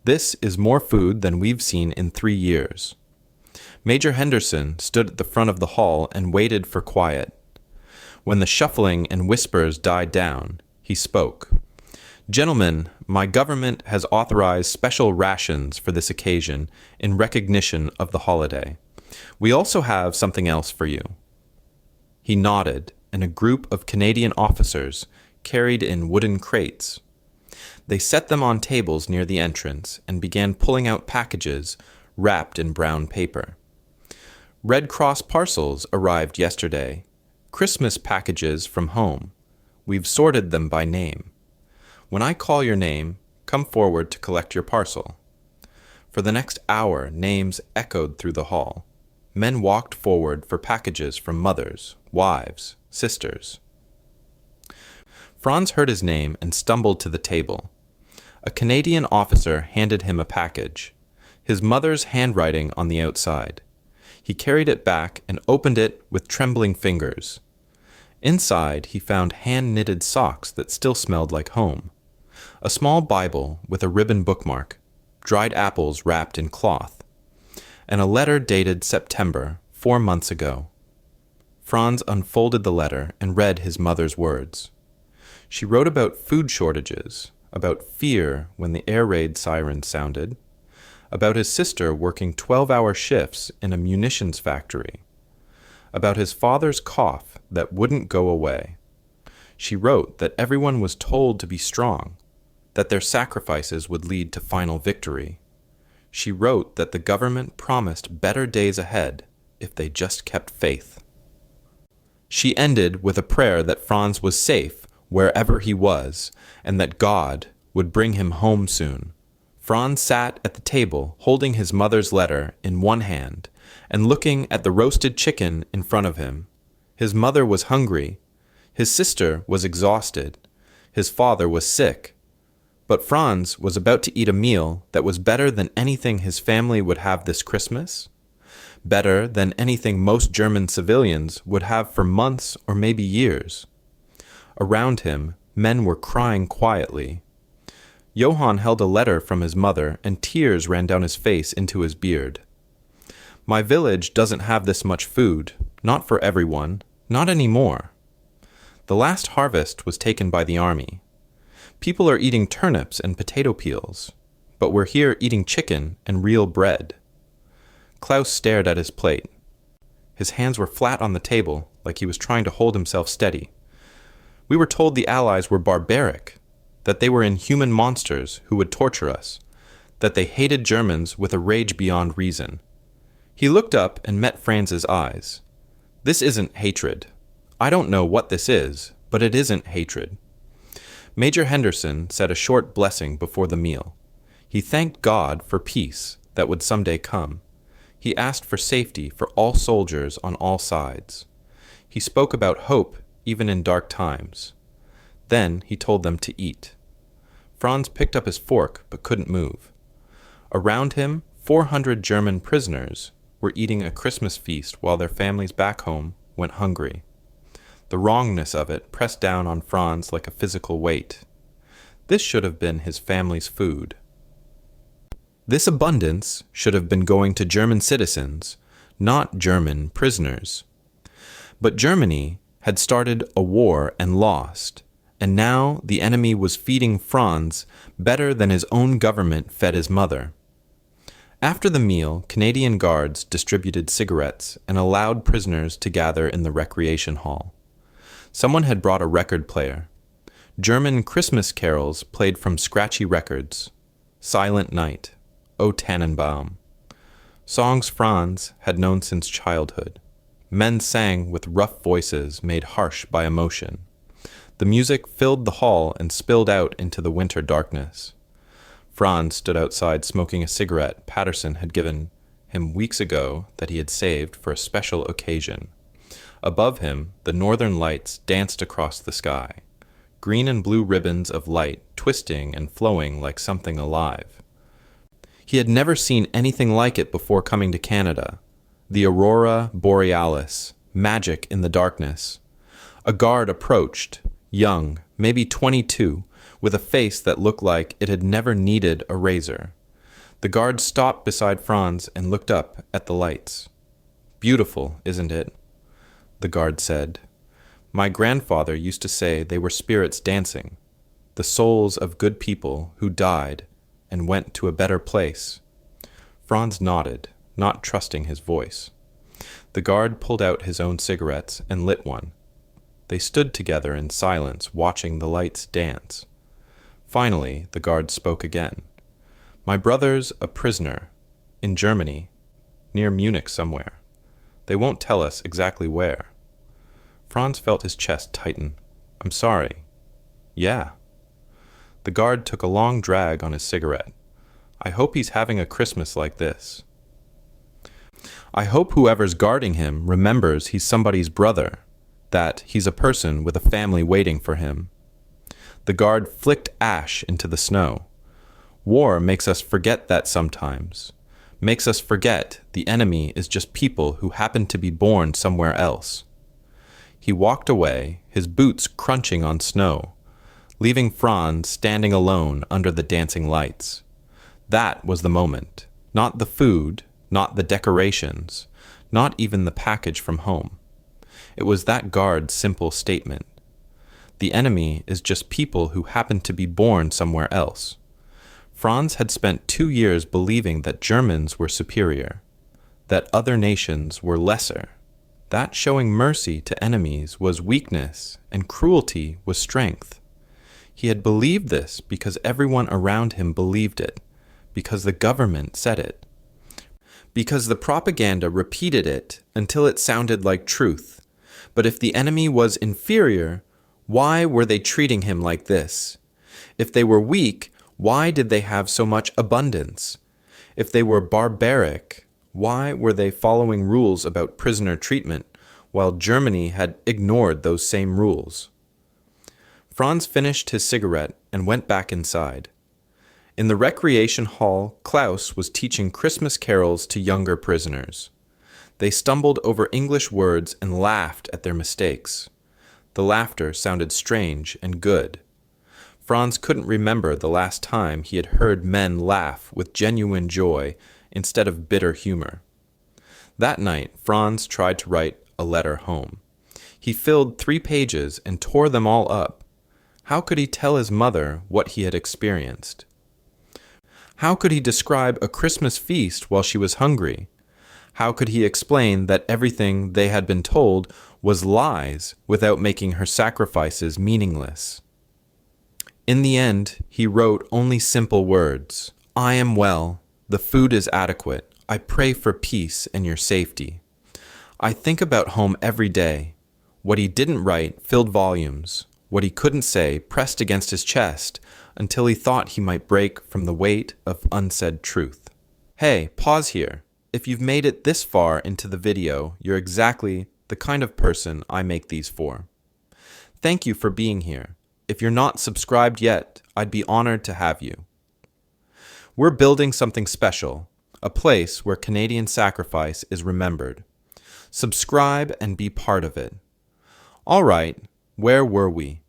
This is more food than we've seen in 3 years. Major Henderson stood at the front of the hall and waited for quiet. When the shuffling and whispers died down, he spoke. Gentlemen, my government has authorized special rations for this occasion in recognition of the holiday. We also have something else for you. He nodded, and a group of Canadian officers carried in wooden crates. They set them on tables near the entrance and began pulling out packages wrapped in brown paper. Red Cross parcels arrived yesterday. Christmas packages from home. We've sorted them by name. When I call your name, come forward to collect your parcel. For the next hour, names echoed through the hall. Men walked forward for packages from mothers, wives, sisters. Franz heard his name and stumbled to the table. A Canadian officer handed him a package, his mother's handwriting on the outside. He carried it back and opened it with trembling fingers. Inside, he found hand-knitted socks that still smelled like home, a small Bible with a ribbon bookmark, dried apples wrapped in cloth, and a letter dated September, 4 months ago. Franz unfolded the letter and read his mother's words. She wrote about food shortages, about fear when the air raid siren sounded, about his sister working 12-hour shifts in a munitions factory, about his father's cough that wouldn't go away. She wrote that everyone was told to be strong, that their sacrifices would lead to final victory. She wrote that the government promised better days ahead if they just kept faith. She ended with a prayer that Franz was safe wherever he was, and that God would bring him home soon. Franz sat at the table holding his mother's letter in one hand and looking at the roasted chicken in front of him. His mother was hungry. His sister was exhausted. His father was sick. But Franz was about to eat a meal that was better than anything his family would have this Christmas. better than anything most German civilians would have for months or maybe years. Around him, men were crying quietly. Johann held a letter from his mother, and tears ran down his face into his beard. My village doesn't have this much food, not for everyone, not anymore. The last harvest was taken by the army. People are eating turnips and potato peels, but we're here eating chicken and real bread. Klaus stared at his plate. His hands were flat on the table, like he was trying to hold himself steady. We were told the Allies were barbaric, that they were inhuman monsters who would torture us, that they hated Germans with a rage beyond reason. He looked up and met Franz's eyes. This isn't hatred. I don't know what this is, but it isn't hatred. Major Henderson said a short blessing before the meal. He thanked God for peace that would someday come. He asked for safety for all soldiers on all sides. He spoke about hope even in dark times. Then he told them to eat. Franz picked up his fork but couldn't move. Around him, 400 German prisoners were eating a Christmas feast while their families back home went hungry. The wrongness of it pressed down on Franz like a physical weight. This should have been his family's food. This abundance should have been going to German citizens, not German prisoners. But Germany had started a war and lost, and now the enemy was feeding Franz better than his own government fed his mother. After the meal, Canadian guards distributed cigarettes and allowed prisoners to gather in the recreation hall. Someone had brought a record player. German Christmas carols played from scratchy records. Silent Night, O Tannenbaum. Songs Franz had known since childhood. Men sang with rough voices made harsh by emotion. The music filled the hall and spilled out into the winter darkness. Franz stood outside smoking a cigarette Patterson had given him weeks ago that he had saved for a special occasion. Above him, the northern lights danced across the sky, green and blue ribbons of light twisting and flowing like something alive. He had never seen anything like it before coming to Canada. The aurora borealis, magic in the darkness. A guard approached, young, maybe 22, with a face that looked like it had never needed a razor. The guard stopped beside Franz and looked up at the lights. Beautiful, isn't it? The guard said. My grandfather used to say they were spirits dancing, the souls of good people who died and went to a better place. Franz nodded, not trusting his voice. The guard pulled out his own cigarettes and lit one. They stood together in silence, watching the lights dance. Finally, the guard spoke again. My brother's a prisoner, in Germany, near Munich somewhere. They won't tell us exactly where. Franz felt his chest tighten. I'm sorry. Yeah. The guard took a long drag on his cigarette. I hope he's having a Christmas like this. I hope whoever's guarding him remembers he's somebody's brother, that he's a person with a family waiting for him. The guard flicked ash into the snow. War makes us forget that sometimes. Makes us forget the enemy is just people who happen to be born somewhere else. He walked away, his boots crunching on snow, leaving Franz standing alone under the dancing lights. That was the moment. Not the food, not the decorations, not even the package from home. It was that guard's simple statement. The enemy is just people who happen to be born somewhere else. Franz had spent 2 years believing that Germans were superior, that other nations were lesser, that showing mercy to enemies was weakness and cruelty was strength. He had believed this because everyone around him believed it, because the government said it, because the propaganda repeated it until it sounded like truth. But if the enemy was inferior, why were they treating him like this? If they were weak, why did they have so much abundance? If they were barbaric, why were they following rules about prisoner treatment while Germany had ignored those same rules? Franz finished his cigarette and went back inside. In the recreation hall, Klaus was teaching Christmas carols to younger prisoners. They stumbled over English words and laughed at their mistakes. The laughter sounded strange and good. Franz couldn't remember the last time he had heard men laugh with genuine joy instead of bitter humor. That night, Franz tried to write a letter home. He filled 3 pages and tore them all up. How could he tell his mother what he had experienced? How could he describe a Christmas feast while she was hungry? How could he explain that everything they had been told was lies without making her sacrifices meaningless? In the end, he wrote only simple words. I am well. The food is adequate. I pray for peace and your safety. I think about home every day. What he didn't write filled volumes. What he couldn't say pressed against his chest until he thought he might break from the weight of unsaid truth. Hey, pause here. If you've made it this far into the video, you're exactly the kind of person I make these for. Thank you for being here. If you're not subscribed yet, I'd be honored to have you. We're building something special, a place where Canadian sacrifice is remembered. Subscribe and be part of it. All right, where were we?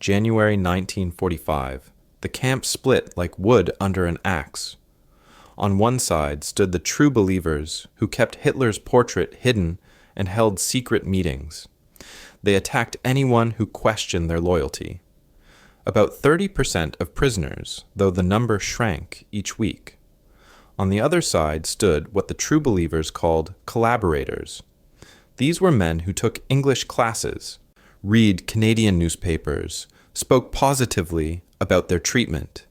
January 1945. The camp split like wood under an axe. On one side stood the true believers who kept Hitler's portrait hidden and held secret meetings. They attacked anyone who questioned their loyalty. About 30% of prisoners, though the number shrank each week. On the other side stood what the true believers called collaborators. These were men who took English classes, read Canadian newspapers, spoke positively about their treatment.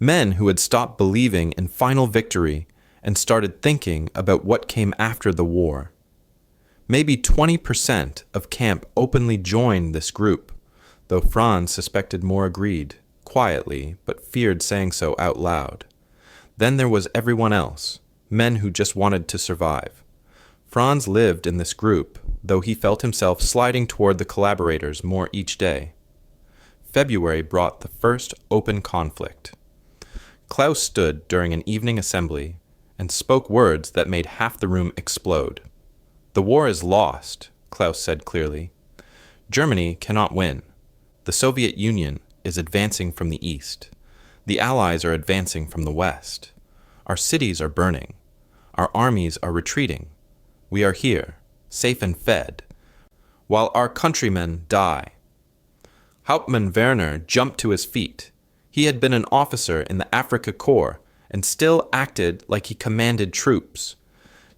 Men who had stopped believing in final victory and started thinking about what came after the war. Maybe 20% of camp openly joined this group, though Franz suspected more agreed, quietly, but feared saying so out loud. Then there was everyone else, men who just wanted to survive. Franz lived in this group, though he felt himself sliding toward the collaborators more each day. February brought the first open conflict. Klaus stood during an evening assembly and spoke words that made half the room explode. The war is lost, Klaus said clearly. Germany cannot win. The Soviet Union is advancing from the east. The Allies are advancing from the west. Our cities are burning. Our armies are retreating. We are here, safe and fed, while our countrymen die. Hauptmann Werner jumped to his feet. He had been an officer in the Afrika Korps and still acted like he commanded troops.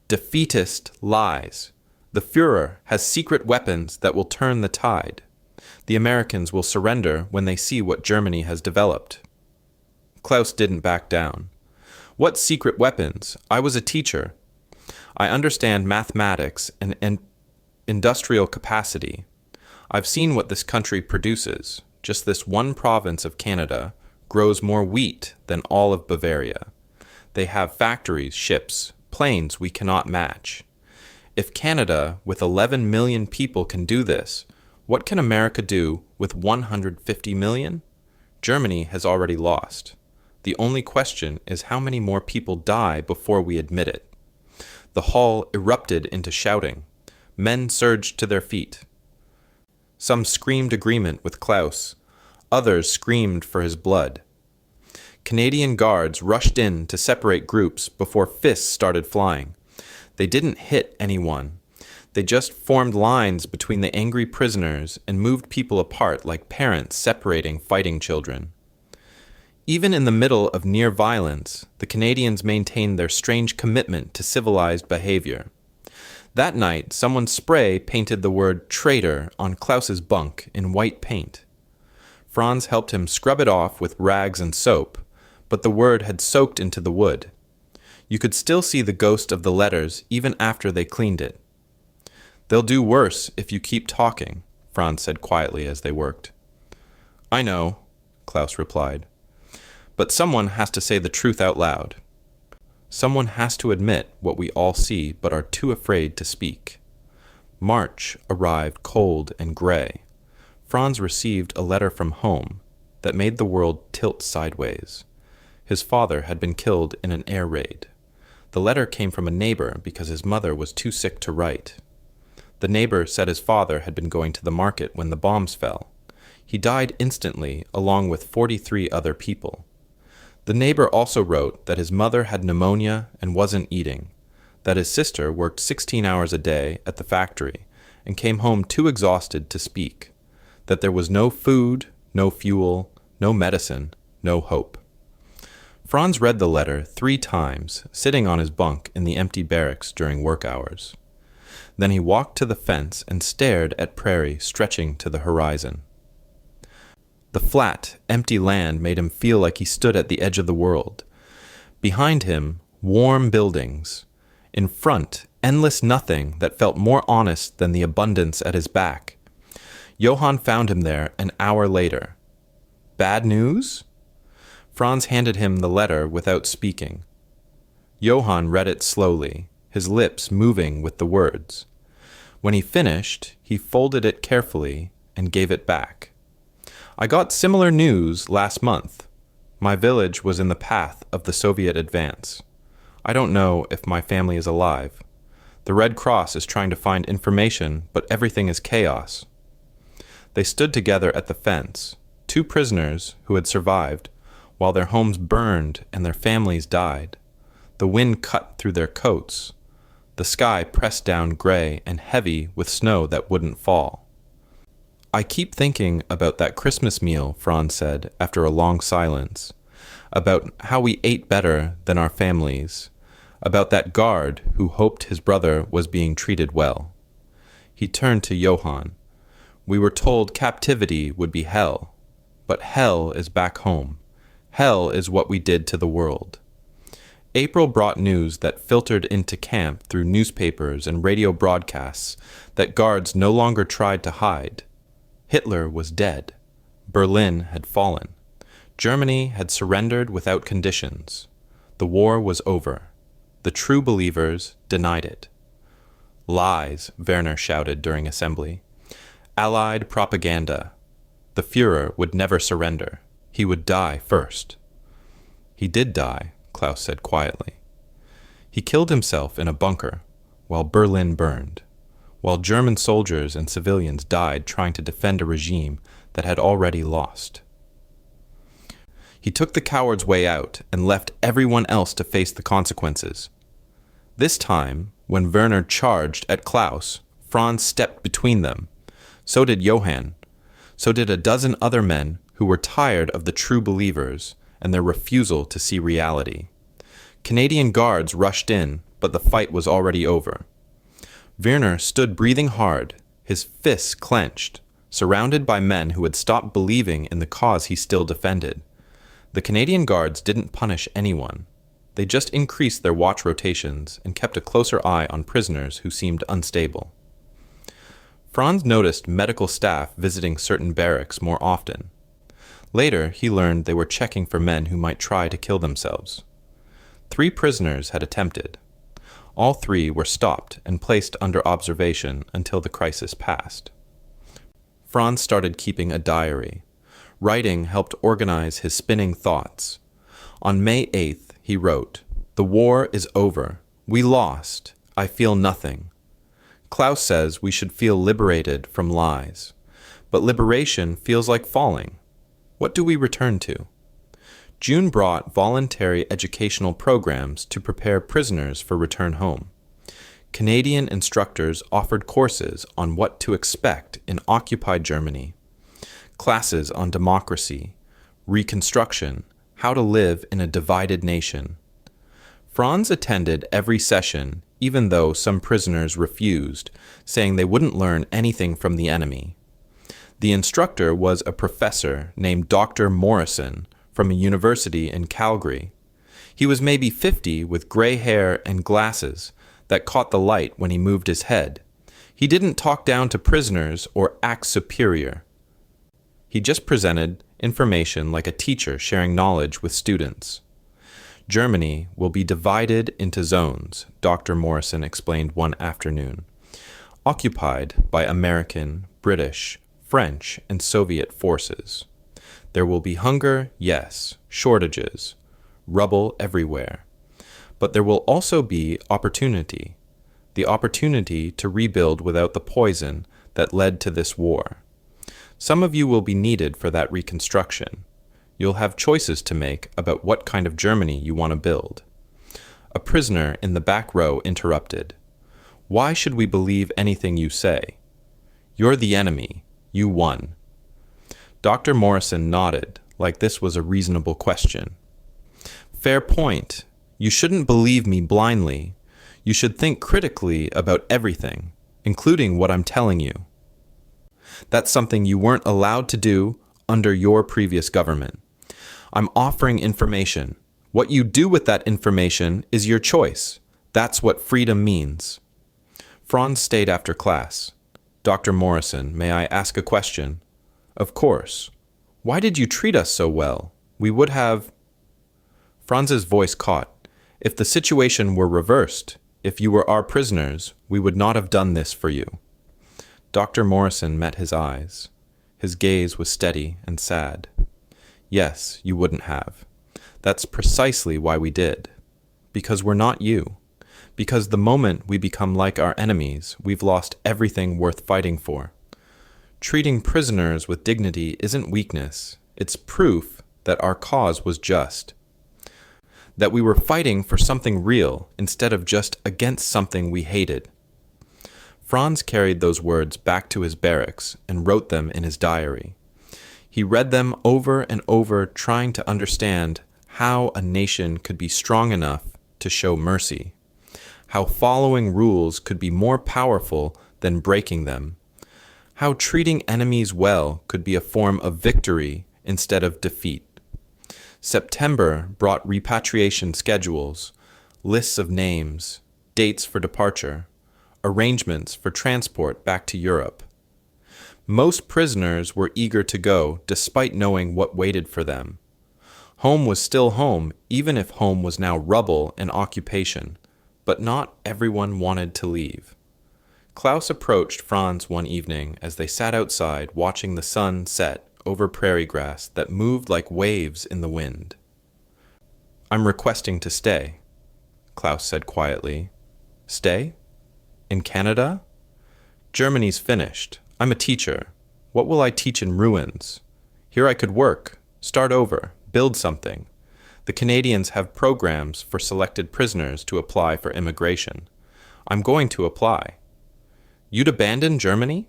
Defeatist lies. The Führer has secret weapons that will turn the tide. The Americans will surrender when they see what Germany has developed. Klaus didn't back down. What secret weapons? I was a teacher. I understand mathematics and industrial capacity. I've seen what this country produces. Just this one province of Canada grows more wheat than all of Bavaria. They have factories, ships, planes we cannot match. If Canada, with 11 million people, can do this, what can America do with 150 million? Germany has already lost. The only question is how many more people die before we admit it. The hall erupted into shouting. Men surged to their feet. Some screamed agreement with Klaus. Others screamed for his blood. Canadian guards rushed in to separate groups before fists started flying. They didn't hit anyone. They just formed lines between the angry prisoners and moved people apart like parents separating fighting children. Even in the middle of near violence, the Canadians maintained their strange commitment to civilized behavior. That night, someone spray painted the word traitor on Klaus's bunk in white paint. Franz helped him scrub it off with rags and soap, but the word had soaked into the wood. You could still see the ghost of the letters even after they cleaned it. They'll do worse if you keep talking, Franz said quietly as they worked. I know, Klaus replied. But someone has to say the truth out loud. Someone has to admit what we all see but are too afraid to speak. March arrived cold and gray. Franz received a letter from home that made the world tilt sideways. His father had been killed in an air raid. The letter came from a neighbor because his mother was too sick to write. The neighbor said his father had been going to the market when the bombs fell. He died instantly, along with 43 other people. The neighbor also wrote that his mother had pneumonia and wasn't eating, that his sister worked 16 hours a day at the factory and came home too exhausted to speak, that there was no food, no fuel, no medicine, no hope. Franz read the letter 3 times, sitting on his bunk in the empty barracks during work hours. Then he walked to the fence and stared at Prairie stretching to the horizon. The flat, empty land made him feel like he stood at the edge of the world. Behind him, warm buildings. In front, endless nothing that felt more honest than the abundance at his back. Johann found him there an hour later. Bad news? Franz handed him the letter without speaking. Johann read it slowly, his lips moving with the words. When he finished, he folded it carefully and gave it back. I got similar news last month. My village was in the path of the Soviet advance. I don't know if my family is alive. The Red Cross is trying to find information, but everything is chaos. They stood together at the fence, 2 prisoners who had survived, while their homes burned and their families died. The wind cut through their coats. The sky pressed down gray and heavy with snow that wouldn't fall. I keep thinking about that Christmas meal, Franz said after a long silence, about how we ate better than our families, about that guard who hoped his brother was being treated well. He turned to Johann. We were told captivity would be hell, but hell is back home. Hell is what we did to the world. April brought news that filtered into camp through newspapers and radio broadcasts that guards no longer tried to hide. Hitler was dead. Berlin had fallen. Germany had surrendered without conditions. The war was over. The true believers denied it. Lies, Werner shouted during assembly. Allied propaganda. The Führer would never surrender. He would die first. He did die, Klaus said quietly. He killed himself in a bunker while Berlin burned, while German soldiers and civilians died trying to defend a regime that had already lost. He took the coward's way out and left everyone else to face the consequences. This time, when Werner charged at Klaus, Franz stepped between them. So did Johann. So did a dozen other men who were tired of the true believers and their refusal to see reality. Canadian guards rushed in, but the fight was already over. Werner stood breathing hard, his fists clenched, surrounded by men who had stopped believing in the cause he still defended. The Canadian guards didn't punish anyone. They just increased their watch rotations and kept a closer eye on prisoners who seemed unstable. Franz noticed medical staff visiting certain barracks more often. Later, he learned they were checking for men who might try to kill themselves. 3 prisoners had attempted. All 3 were stopped and placed under observation until the crisis passed. Franz started keeping a diary. Writing helped organize his spinning thoughts. On May 8th, he wrote, "The war is over. We lost. I feel nothing." Klaus says we should feel liberated from lies. But liberation feels like falling. What do we return to? June brought voluntary educational programs to prepare prisoners for return home. Canadian instructors offered courses on what to expect in occupied Germany, classes on democracy, reconstruction, how to live in a divided nation. Franz attended every session, even though some prisoners refused, saying they wouldn't learn anything from the enemy. The instructor was a professor named Dr. Morrison from a university in Calgary. He was maybe 50 with gray hair and glasses that caught the light when he moved his head. He didn't talk down to prisoners or act superior. He just presented information like a teacher sharing knowledge with students. Germany will be divided into zones, Dr. Morrison explained one afternoon, occupied by American, British, French, and Soviet forces. There will be hunger, yes, shortages, rubble everywhere. But there will also be opportunity, the opportunity to rebuild without the poison that led to this war. Some of you will be needed for that reconstruction. You'll have choices to make about what kind of Germany you want to build. A prisoner in the back row interrupted. Why should we believe anything you say? You're the enemy. You won. Dr. Morrison nodded, like this was a reasonable question. Fair point. You shouldn't believe me blindly. You should think critically about everything, including what I'm telling you. That's something you weren't allowed to do under your previous government. I'm offering information. What you do with that information is your choice. That's what freedom means. Franz stayed after class. Dr. Morrison, may I ask a question? Of course. Why did you treat us so well? We would have... Franz's voice caught. If the situation were reversed, if you were our prisoners, we would not have done this for you. Dr. Morrison met his eyes. His gaze was steady and sad. Yes, you wouldn't have. That's precisely why we did. Because we're not you. Because the moment we become like our enemies, we've lost everything worth fighting for. Treating prisoners with dignity isn't weakness. It's proof that our cause was just. That we were fighting for something real instead of just against something we hated. Franz carried those words back to his barracks and wrote them in his diary. He read them over and over, trying to understand how a nation could be strong enough to show mercy, how following rules could be more powerful than breaking them, how treating enemies well could be a form of victory instead of defeat. September brought repatriation schedules, lists of names, dates for departure, arrangements for transport back to Europe. Most prisoners were eager to go despite knowing what waited for them. Home was still home, even if home was now rubble and occupation, but not everyone wanted to leave. Klaus approached Franz one evening as they sat outside watching the sun set over prairie grass that moved like waves in the wind. I'm requesting to stay, Klaus said quietly. Stay? In Canada? Germany's finished. I'm a teacher. What will I teach in ruins? Here I could work, start over, build something. The Canadians have programs for selected prisoners to apply for immigration. I'm going to apply. You'd abandon Germany?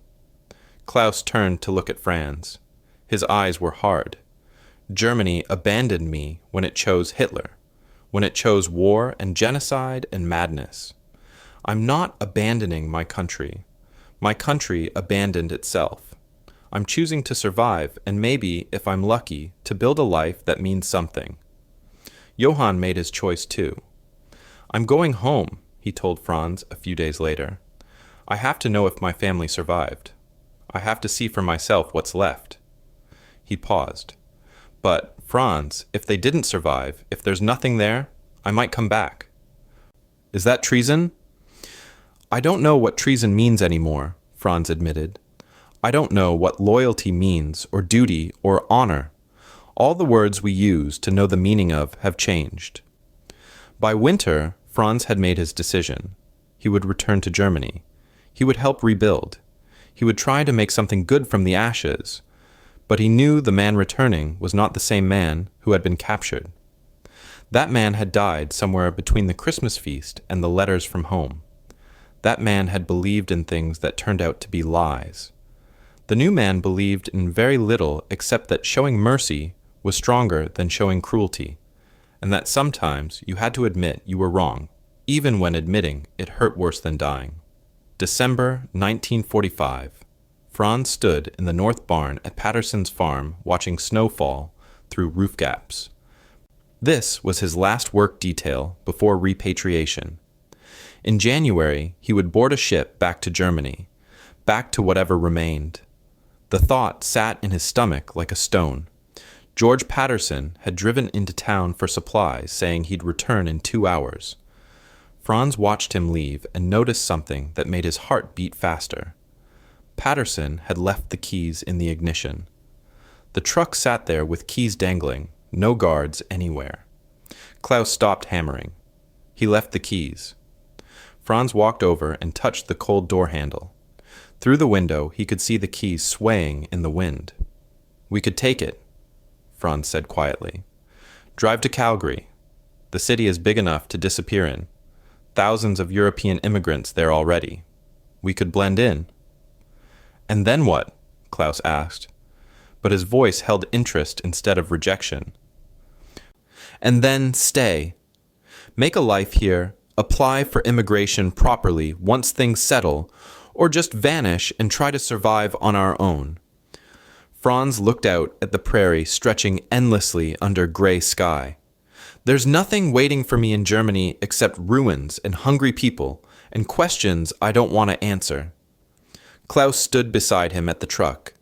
Klaus turned to look at Franz. His eyes were hard. Germany abandoned me when it chose Hitler, when it chose war and genocide and madness. I'm not abandoning my country. My country abandoned itself. I'm choosing to survive and maybe, if I'm lucky, to build a life that means something. Johann made his choice too. I'm going home, he told Franz a few days later. I have to know if my family survived. I have to see for myself what's left. He paused. But, Franz, if they didn't survive, if there's nothing there, I might come back. Is that treason? I don't know what treason means anymore, Franz admitted. I don't know what loyalty means, or duty, or honor. All the words we use to know the meaning of have changed. By winter, Franz had made his decision. He would return to Germany. He would help rebuild. He would try to make something good from the ashes. But he knew the man returning was not the same man who had been captured. That man had died somewhere between the Christmas feast and the letters from home. That man had believed in things that turned out to be lies. The new man believed in very little except that showing mercy was stronger than showing cruelty, and that sometimes you had to admit you were wrong, even when admitting it hurt worse than dying. December 1945. Franz stood in the north barn at Patterson's farm watching snow fall through roof gaps. This was his last work detail before repatriation. In January, he would board a ship back to Germany, back to whatever remained. The thought sat in his stomach like a stone. George Patterson had driven into town for supplies, saying he'd return in 2 hours. Franz watched him leave and noticed something that made his heart beat faster. Patterson had left the keys in the ignition. The truck sat there with keys dangling, no guards anywhere. Klaus stopped hammering. He left the keys. Franz walked over and touched the cold door handle. Through the window, he could see the keys swaying in the wind. "We could take it," Franz said quietly. "Drive to Calgary. The city is big enough to disappear in. Thousands of European immigrants there already. We could blend in." "And then what?" Klaus asked, but his voice held interest instead of rejection. "And then stay. Make a life here, apply for immigration properly once things settle, or just vanish and try to survive on our own." Franz looked out at the prairie stretching endlessly under gray sky. "There's nothing waiting for me in Germany except ruins and hungry people and questions I don't want to answer." Klaus stood beside him at the truck.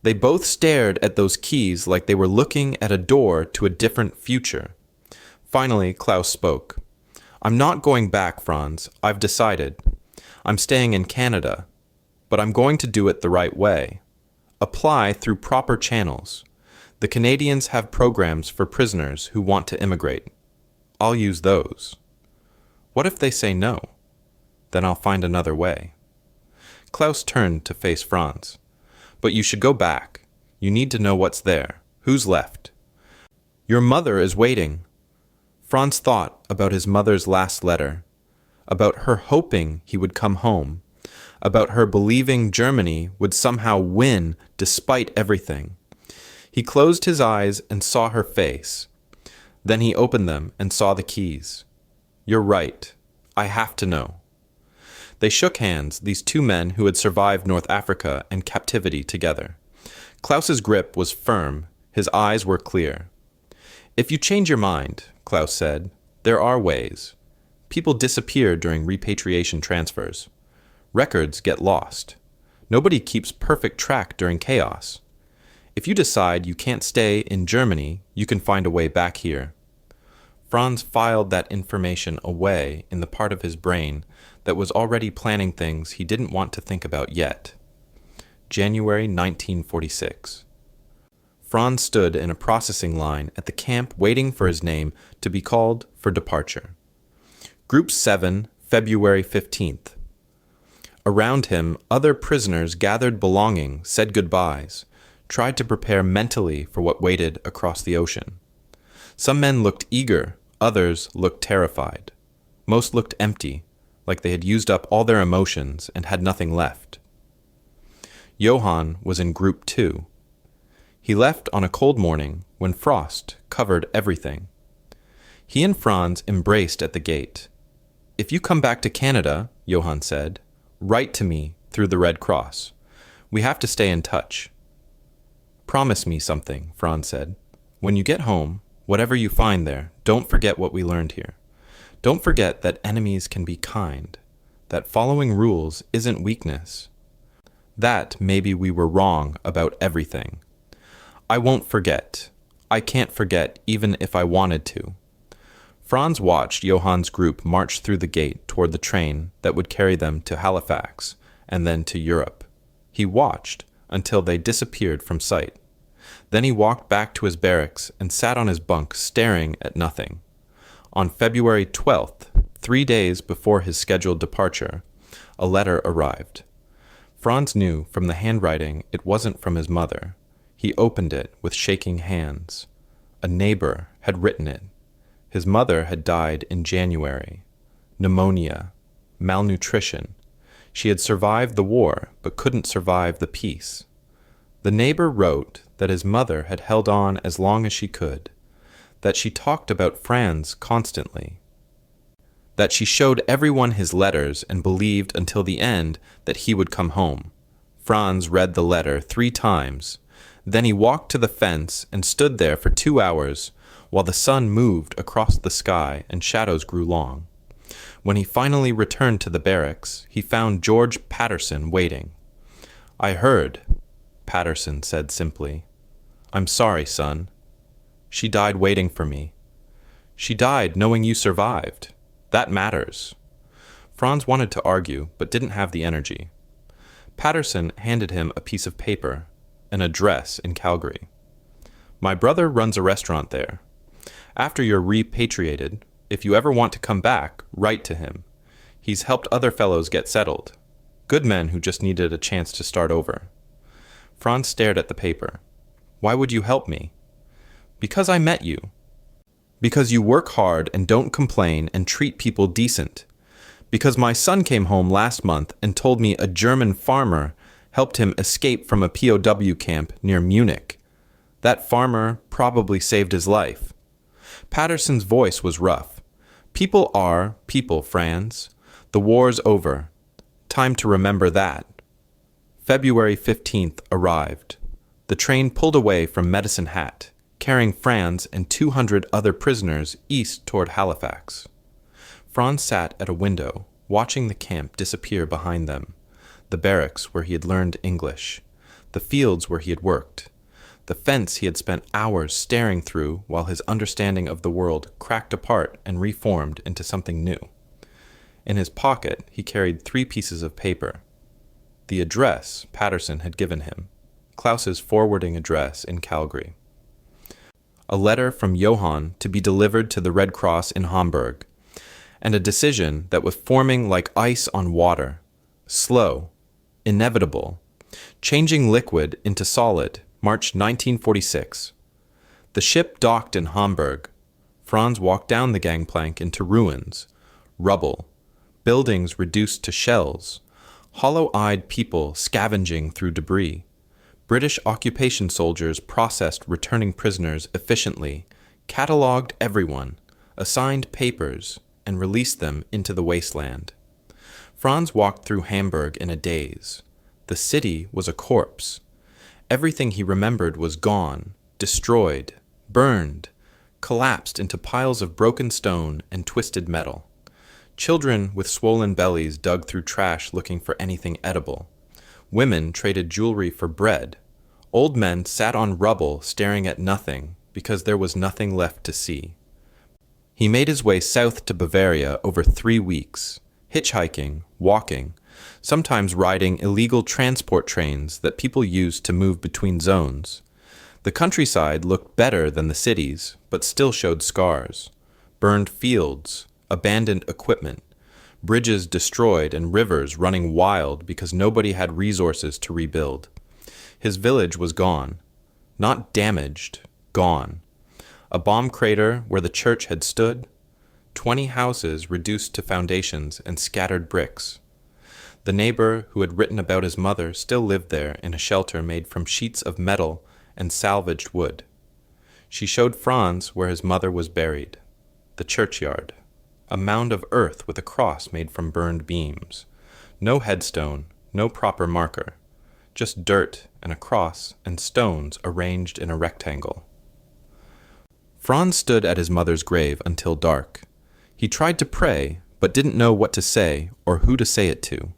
They both stared at those keys like they were looking at a door to a different future. Finally, Klaus spoke. "I'm not going back, Franz. I've decided. I'm staying in Canada, but I'm going to do it the right way. Apply through proper channels. The Canadians have programs for prisoners who want to immigrate. I'll use those. What if they say no? Then I'll find another way." Klaus turned to face Franz. "But you should go back. You need to know what's there. Who's left?" "Your mother is waiting." Franz thought about his mother's last letter, about her hoping he would come home, about her believing Germany would somehow win despite everything. He closed his eyes and saw her face. Then he opened them and saw the keys. "You're right. I have to know." They shook hands, these two men who had survived North Africa and captivity together. Klaus's grip was firm, his eyes were clear. "If you change your mind," Klaus said, "there are ways. People disappear during repatriation transfers. Records get lost. Nobody keeps perfect track during chaos. If you decide you can't stay in Germany, you can find a way back here." Franz filed that information away in the part of his brain that was already planning things he didn't want to think about yet. January 1946. Franz stood in a processing line at the camp waiting for his name to be called for departure. Group 7, February 15th. Around him, other prisoners gathered belonging, said goodbyes, tried to prepare mentally for what waited across the ocean. Some men looked eager, others looked terrified. Most looked empty, like they had used up all their emotions and had nothing left. Johann was in Group 2. He left on a cold morning when frost covered everything. He and Franz embraced at the gate. "If you come back to Canada," Johann said, "write to me through the Red Cross. We have to stay in touch." "Promise me something," Franz said. "When you get home, whatever you find there, don't forget what we learned here. Don't forget that enemies can be kind, that following rules isn't weakness, that maybe we were wrong about everything. I won't forget. I can't forget even if I wanted to." Franz watched Johann's group march through the gate toward the train that would carry them to Halifax and then to Europe. He watched until they disappeared from sight. Then he walked back to his barracks and sat on his bunk staring at nothing. On February 12th, 3 days before his scheduled departure, a letter arrived. Franz knew from the handwriting it wasn't from his mother. He opened it with shaking hands. A neighbor had written it. His mother had died in January. Pneumonia, malnutrition. She had survived the war, but couldn't survive the peace. The neighbor wrote that his mother had held on as long as she could, that she talked about Franz constantly, that she showed everyone his letters and believed until the end that he would come home. Franz read the letter 3 times. Then he walked to the fence and stood there for 2 hours while the sun moved across the sky and shadows grew long. When he finally returned to the barracks, he found George Patterson waiting. "I heard," Patterson said simply. "I'm sorry, son. She died waiting for me. She died knowing you survived. That matters." Franz wanted to argue, but didn't have the energy. Patterson handed him a piece of paper, an address in Calgary. "My brother runs a restaurant there. After you're repatriated, If you ever want to come back, write to him. He's helped other fellows get settled. Good men who just needed a chance to start over. Franz stared at the paper. Why would you help me? Because I met you. Because you work hard and don't complain and treat people decent. Because my son came home last month and told me a German farmer helped him escape from a POW camp near Munich. That farmer probably saved his life. Patterson's voice was rough. People are people, Franz. The war's over. Time to remember that. February 15th arrived. The train pulled away from Medicine Hat, carrying Franz and 200 other prisoners east toward Halifax. Franz sat at a window, watching the camp disappear behind them, the barracks where he had learned English, the fields where he had worked, the fence he had spent hours staring through while his understanding of the world cracked apart and reformed into something new. In his pocket, he carried 3 pieces of paper. The address Patterson had given him, Klaus's forwarding address in Calgary. A letter from Johann to be delivered to the Red Cross in Hamburg, and a decision that was forming like ice on water, slow, inevitable, changing liquid into solid, March 1946. The ship docked in Hamburg. Franz walked down the gangplank into ruins, rubble, buildings reduced to shells, hollow-eyed people scavenging through debris. British occupation soldiers processed returning prisoners efficiently, catalogued everyone, assigned papers, and released them into the wasteland. Franz walked through Hamburg in a daze. The city was a corpse. Everything he remembered was gone, destroyed, burned, collapsed into piles of broken stone and twisted metal. Children with swollen bellies dug through trash looking for anything edible. Women traded jewelry for bread. Old men sat on rubble staring at nothing because there was nothing left to see. He made his way south to Bavaria over 3 weeks, hitchhiking, walking, sometimes riding illegal transport trains that people used to move between zones. The countryside looked better than the cities, but still showed scars. Burned fields, abandoned equipment, bridges destroyed and rivers running wild because nobody had resources to rebuild. His village was gone. Not damaged, gone. A bomb crater where the church had stood, 20 houses reduced to foundations and scattered bricks. The neighbor who had written about his mother still lived there in a shelter made from sheets of metal and salvaged wood. She showed Franz where his mother was buried, the churchyard, a mound of earth with a cross made from burned beams. No headstone, no proper marker, just dirt and a cross and stones arranged in a rectangle. Franz stood at his mother's grave until dark. He tried to pray, but didn't know what to say or who to say it to.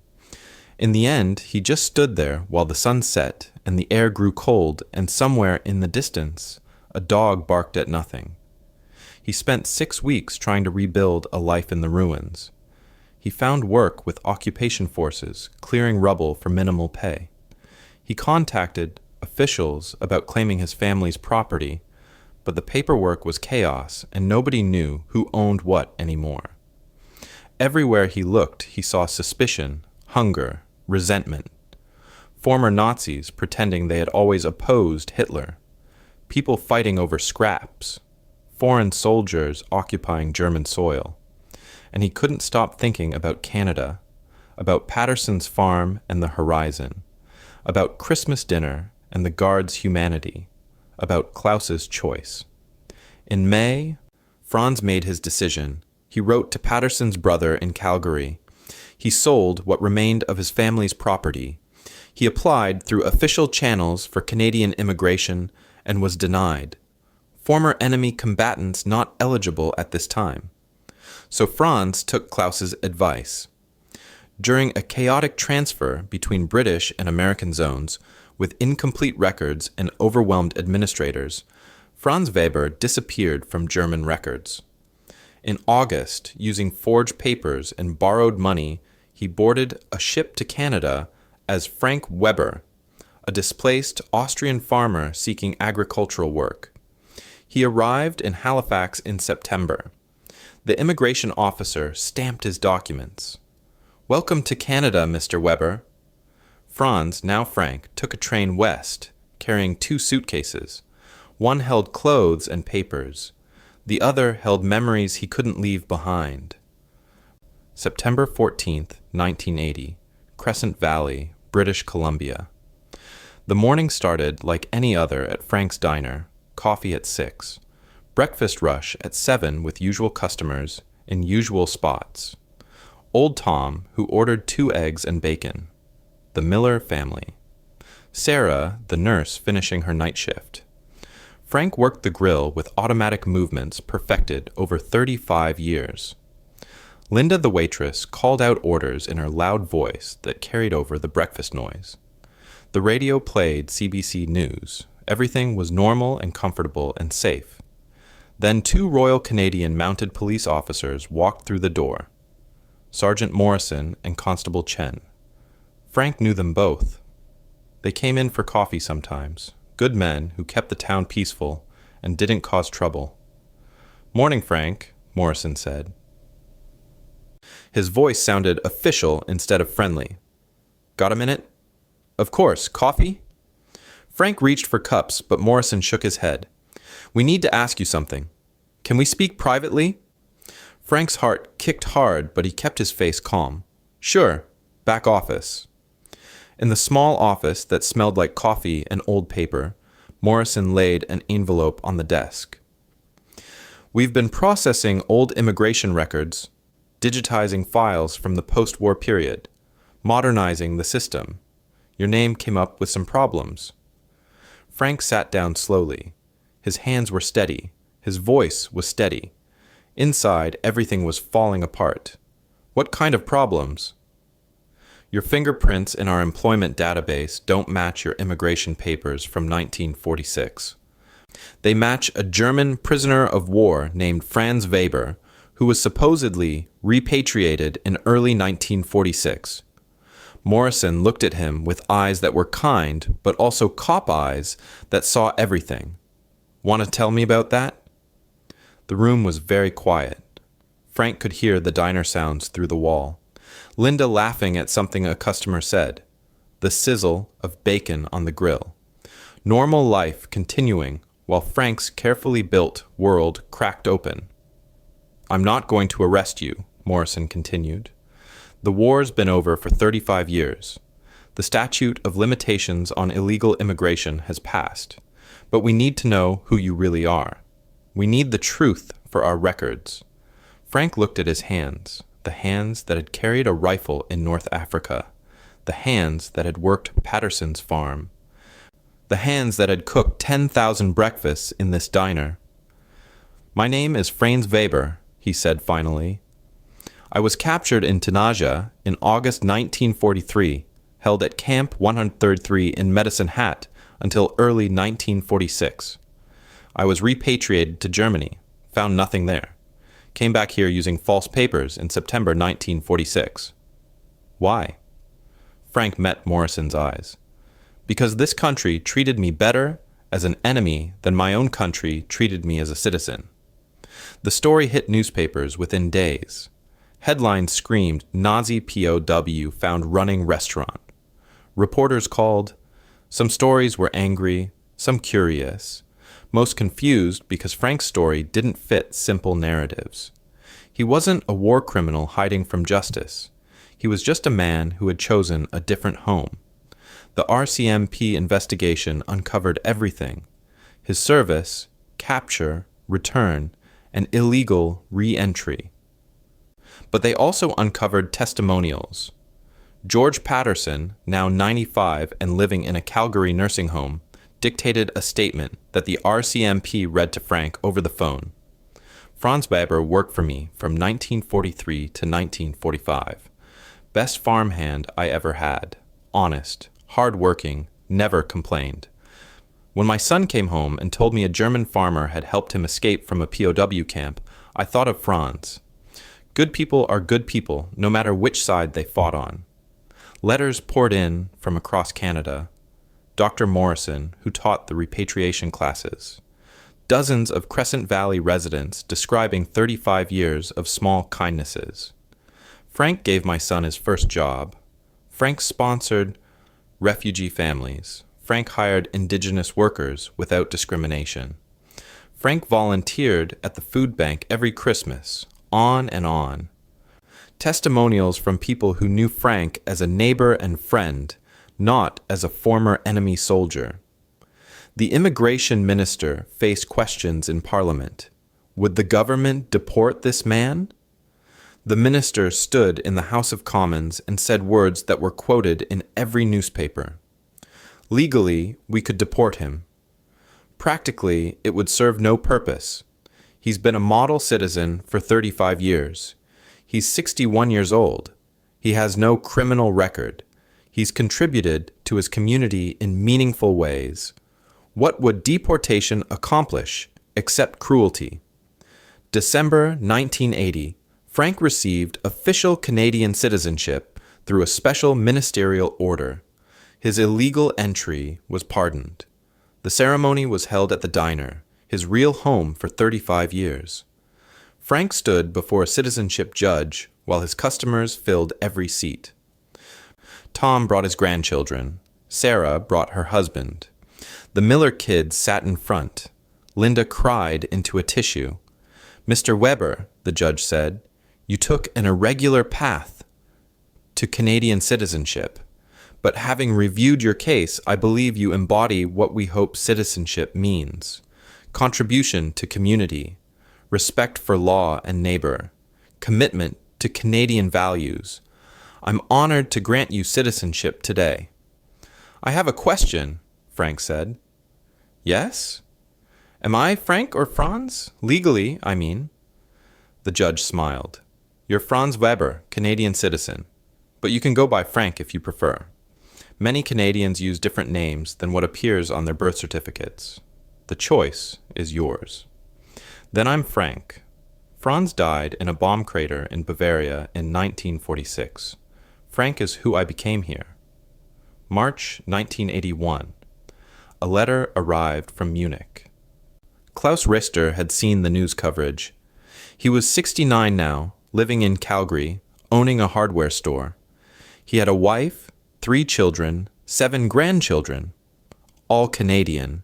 In the end, he just stood there while the sun set and the air grew cold, and somewhere in the distance, a dog barked at nothing. He spent 6 weeks trying to rebuild a life in the ruins. He found work with occupation forces, clearing rubble for minimal pay. He contacted officials about claiming his family's property, but the paperwork was chaos and nobody knew who owned what anymore. Everywhere he looked, he saw suspicion, hunger, resentment. Former Nazis pretending they had always opposed Hitler. People fighting over scraps. Foreign soldiers occupying German soil. And he couldn't stop thinking about Canada, about Patterson's farm and the horizon, about Christmas dinner and the guards' humanity, about Klaus's choice. In May, Franz made his decision. He wrote to Patterson's brother in Calgary. He sold what remained of his family's property. He applied through official channels for Canadian immigration and was denied. Former enemy combatants not eligible at this time. So Franz took Klaus's advice. During a chaotic transfer between British and American zones, with incomplete records and overwhelmed administrators, Franz Weber disappeared from German records. In August, using forged papers and borrowed money, he boarded a ship to Canada as Franz Weber, a displaced Austrian farmer seeking agricultural work. He arrived in Halifax in September. The immigration officer stamped his documents. "Welcome to Canada, Mr. Weber." Franz, now Frank, took a train west, carrying 2 suitcases. One held clothes and papers. The other held memories he couldn't leave behind. September 14th, 1980, Crescent Valley, British Columbia. The morning started like any other at Frank's Diner, coffee at 6. Breakfast rush at 7 with usual customers in usual spots. Old Tom, who ordered 2 eggs and bacon. The Miller family. Sarah, the nurse, finishing her night shift. Frank worked the grill with automatic movements perfected over 35 years. Linda, the waitress, called out orders in her loud voice that carried over the breakfast noise. The radio played CBC News. Everything was normal and comfortable and safe. Then 2 Royal Canadian Mounted Police officers walked through the door. Sergeant Morrison and Constable Chen. Frank knew them both. They came in for coffee sometimes, good men who kept the town peaceful and didn't cause trouble. "Morning, Frank," Morrison said. His voice sounded official instead of friendly. "Got a minute?" "Of course. Coffee?" Frank reached for cups, but Morrison shook his head. "We need to ask you something. Can we speak privately?" Frank's heart kicked hard, but he kept his face calm. "Sure. Back office." In the small office that smelled like coffee and old paper, Morrison laid an envelope on the desk. "We've been processing old immigration records, digitizing files from the post-war period, modernizing the system. Your name came up with some problems." Frank sat down slowly. His hands were steady. His voice was steady. Inside, everything was falling apart. "What kind of problems?" "Your fingerprints in our employment database don't match your immigration papers from 1946. They match a German prisoner of war named Franz Weber, who was supposedly repatriated in early 1946. Morrison looked at him with eyes that were kind, but also cop eyes that saw everything. "Want to tell me about that?" The room was very quiet. Frank could hear the diner sounds through the wall. Linda laughing at something a customer said. The sizzle of bacon on the grill. Normal life continuing while Frank's carefully built world cracked open. "I'm not going to arrest you," Morrison continued. "The war's been over for 35 years. The statute of limitations on illegal immigration has passed. But we need to know who you really are. We need the truth for our records." Frank looked at his hands, the hands that had carried a rifle in North Africa, the hands that had worked Patterson's farm, the hands that had cooked 10,000 breakfasts in this diner. "My name is Franz Weber," he said finally. "I was captured in Tanaja in August 1943, held at Camp 133 in Medicine Hat until early 1946. I was repatriated to Germany, found nothing there. Came back here using false papers in September 1946. "Why?" Frank met Morrison's eyes. "Because this country treated me better as an enemy than my own country treated me as a citizen." The story hit newspapers within days. Headlines screamed, "Nazi POW found running restaurant." Reporters called. Some stories were angry, some curious, most confused because Frank's story didn't fit simple narratives. He wasn't a war criminal hiding from justice. He was just a man who had chosen a different home. The RCMP investigation uncovered everything: his service, capture, return, and illegal re-entry. But they also uncovered testimonials. George Patterson, now 95 and living in a Calgary nursing home, dictated a statement that the RCMP read to Frank over the phone. "Franz Weber worked for me from 1943 to 1945. Best farmhand I ever had. Honest, hard-working, never complained. When my son came home and told me a German farmer had helped him escape from a POW camp, I thought of Franz. Good people are good people, no matter which side they fought on." Letters poured in from across Canada. Dr. Morrison, who taught the repatriation classes. dozens of Crescent Valley residents describing 35 years of small kindnesses. Frank gave my son his first job. Frank sponsored refugee families. Frank hired indigenous workers without discrimination. Frank volunteered at the food bank every Christmas, on and on. Testimonials from people who knew Frank as a neighbor and friend, not as a former enemy soldier. The immigration minister faced questions in Parliament. Would the government deport this man? The minister stood in the House of Commons and said words that were quoted in every newspaper. Legally, we could deport him. Practically, it would serve no purpose. He's been a model citizen for 35 years. He's 61 years old. He has no criminal record. He's contributed to his community in meaningful ways. What would deportation accomplish except cruelty? December 1980, Frank received official Canadian citizenship through a special ministerial order. His illegal entry was pardoned. The ceremony was held at the diner, his real home for 35 years. Frank stood before a citizenship judge while his customers filled every seat. Tom brought his grandchildren. Sarah brought her husband. The Miller kids sat in front. Linda cried into a tissue. Mr. Weber, the judge said, you took an irregular path to Canadian citizenship. But having reviewed your case, I believe you embody what we hope citizenship means. Contribution to community, respect for law and neighbor, commitment to Canadian values. I'm honored to grant you citizenship today. I have a question, Frank said. Yes? Am I Frank or Franz? Legally, I mean. The judge smiled. You're Franz Weber, Canadian citizen, but you can go by Frank if you prefer. Many Canadians use different names than what appears on their birth certificates. The choice is yours. Then I'm Frank. Franz died in a bomb crater in Bavaria in 1946. Frank is who I became here. March 1981. A letter arrived from Munich. Klaus Richter had seen the news coverage. He was 69 now, living in Calgary, owning a hardware store. He had a wife, 3 children, 7 grandchildren, all Canadian.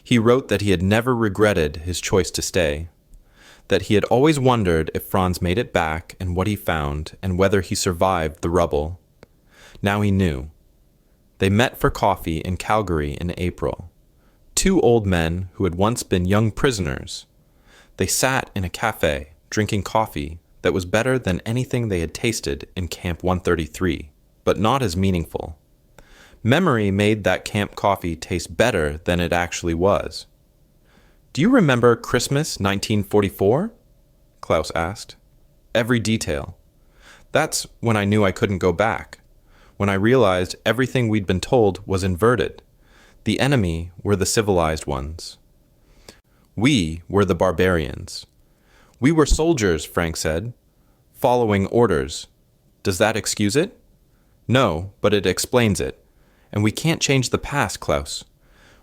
He wrote that he had never regretted his choice to stay, that he had always wondered if Franz made it back and what he found and whether he survived the rubble. Now he knew. They met for coffee in Calgary in April. 2 old men who had once been young prisoners. They sat in a cafe, drinking coffee that was better than anything they had tasted in Camp 133, but not as meaningful. Memory made that camp coffee taste better than it actually was. Do you remember Christmas 1944? Klaus asked. Every detail. That's when I knew I couldn't go back. When I realized everything we'd been told was inverted. The enemy were the civilized ones. We were the barbarians. We were soldiers, Frank said, following orders. Does that excuse it? No, but it explains it. And we can't change the past, Klaus.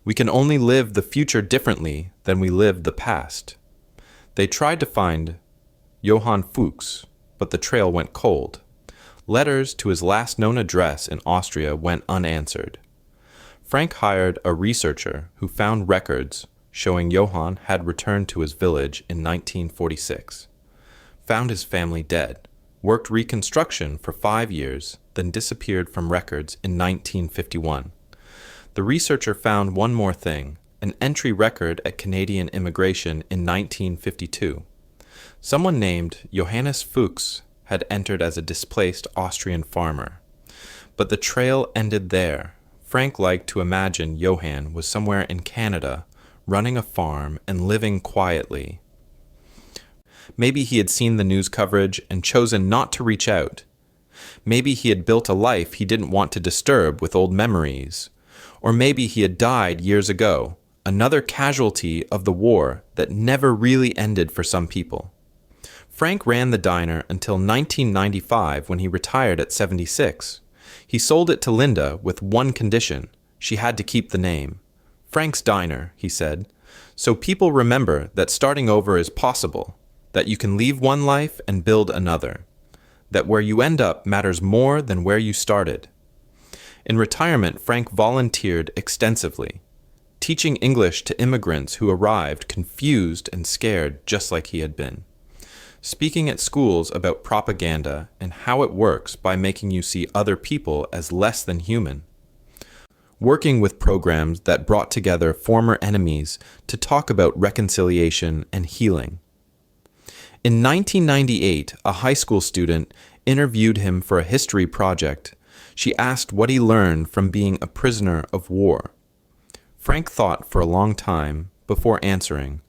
We can only live the future differently than we lived the past. They tried to find Johann Fuchs, but the trail went cold. Letters to his last known address in Austria went unanswered. Frank hired a researcher who found records showing Johann had returned to his village in 1946, found his family dead, worked reconstruction for 5 years, then disappeared from records in 1951. The researcher found one more thing, an entry record at Canadian immigration in 1952. Someone named Johannes Fuchs had entered as a displaced Austrian farmer. But the trail ended there. Frank liked to imagine Johann was somewhere in Canada, running a farm and living quietly. Maybe he had seen the news coverage and chosen not to reach out. Maybe he had built a life he didn't want to disturb with old memories. Or maybe he had died years ago, another casualty of the war that never really ended for some people. Frank ran the diner until 1995 when he retired at 76. He sold it to Linda with one condition. She had to keep the name. Frank's Diner, he said. So people remember that starting over is possible, that you can leave one life and build another, that where you end up matters more than where you started. In retirement, Frank volunteered extensively, teaching English to immigrants who arrived confused and scared just like he had been, speaking at schools about propaganda and how it works by making you see other people as less than human, working with programs that brought together former enemies to talk about reconciliation and healing. In 1998, a high school student interviewed him for a history project. She asked what he learned from being a prisoner of war. Frank thought for a long time before answering.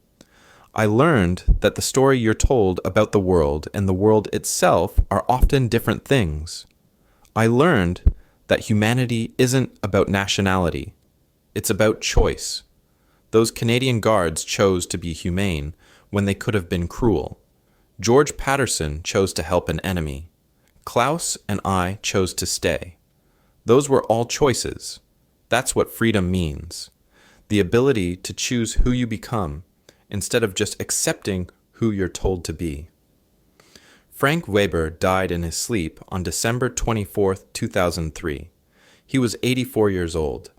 I learned that the story you're told about the world and the world itself are often different things. I learned that humanity isn't about nationality. It's about choice. Those Canadian guards chose to be humane when they could have been cruel. George Patterson chose to help an enemy. Klaus and I chose to stay. Those were all choices. That's what freedom means. The ability to choose who you become, instead of just accepting who you're told to be. Franz Weber died in his sleep on December 24, 2003. He was 84 years old.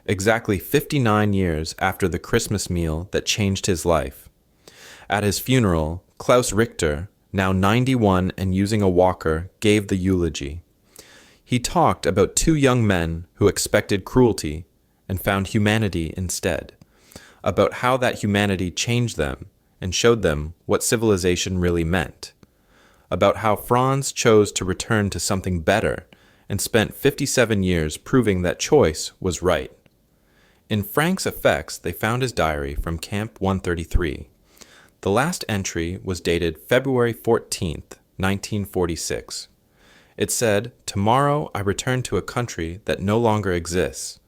Exactly 59 years after the Christmas meal that changed his life. At his funeral, Klaus Richter, now 91 and using a walker, gave the eulogy. He talked about two young men who expected cruelty and found humanity instead, about how that humanity changed them and showed them what civilization really meant, about how Franz chose to return to something better and spent 57 years proving that choice was right. In Frank's effects, they found his diary from Camp 133. The last entry was dated February 14th, 1946. It said, "Tomorrow I return to a country that no longer exists,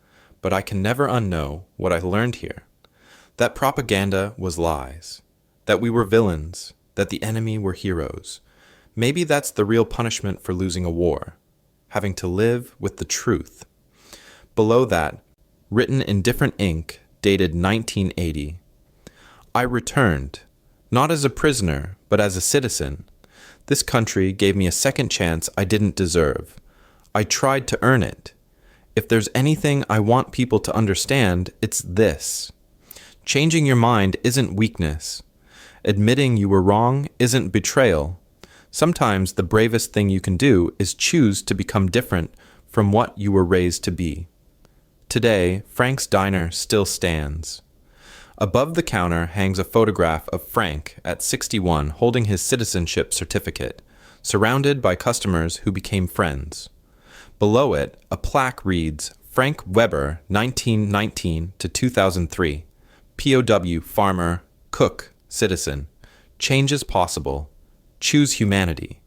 but I can never unknow what I learned here. That propaganda was lies, that we were villains, that the enemy were heroes. Maybe that's the real punishment for losing a war, having to live with the truth." Below that, written in different ink, dated 1980, "I returned, not as a prisoner, but as a citizen. This country gave me a second chance I didn't deserve. I tried to earn it. If there's anything I want people to understand, it's this. Changing your mind isn't weakness. Admitting you were wrong isn't betrayal. Sometimes the bravest thing you can do is choose to become different from what you were raised to be." Today, Frank's diner still stands. Above the counter hangs a photograph of Frank at 61 holding his citizenship certificate, surrounded by customers who became friends. Below it, a plaque reads, "Franz Weber, 1919 to 2003. POW, farmer, cook, citizen. Change is possible. Choose humanity."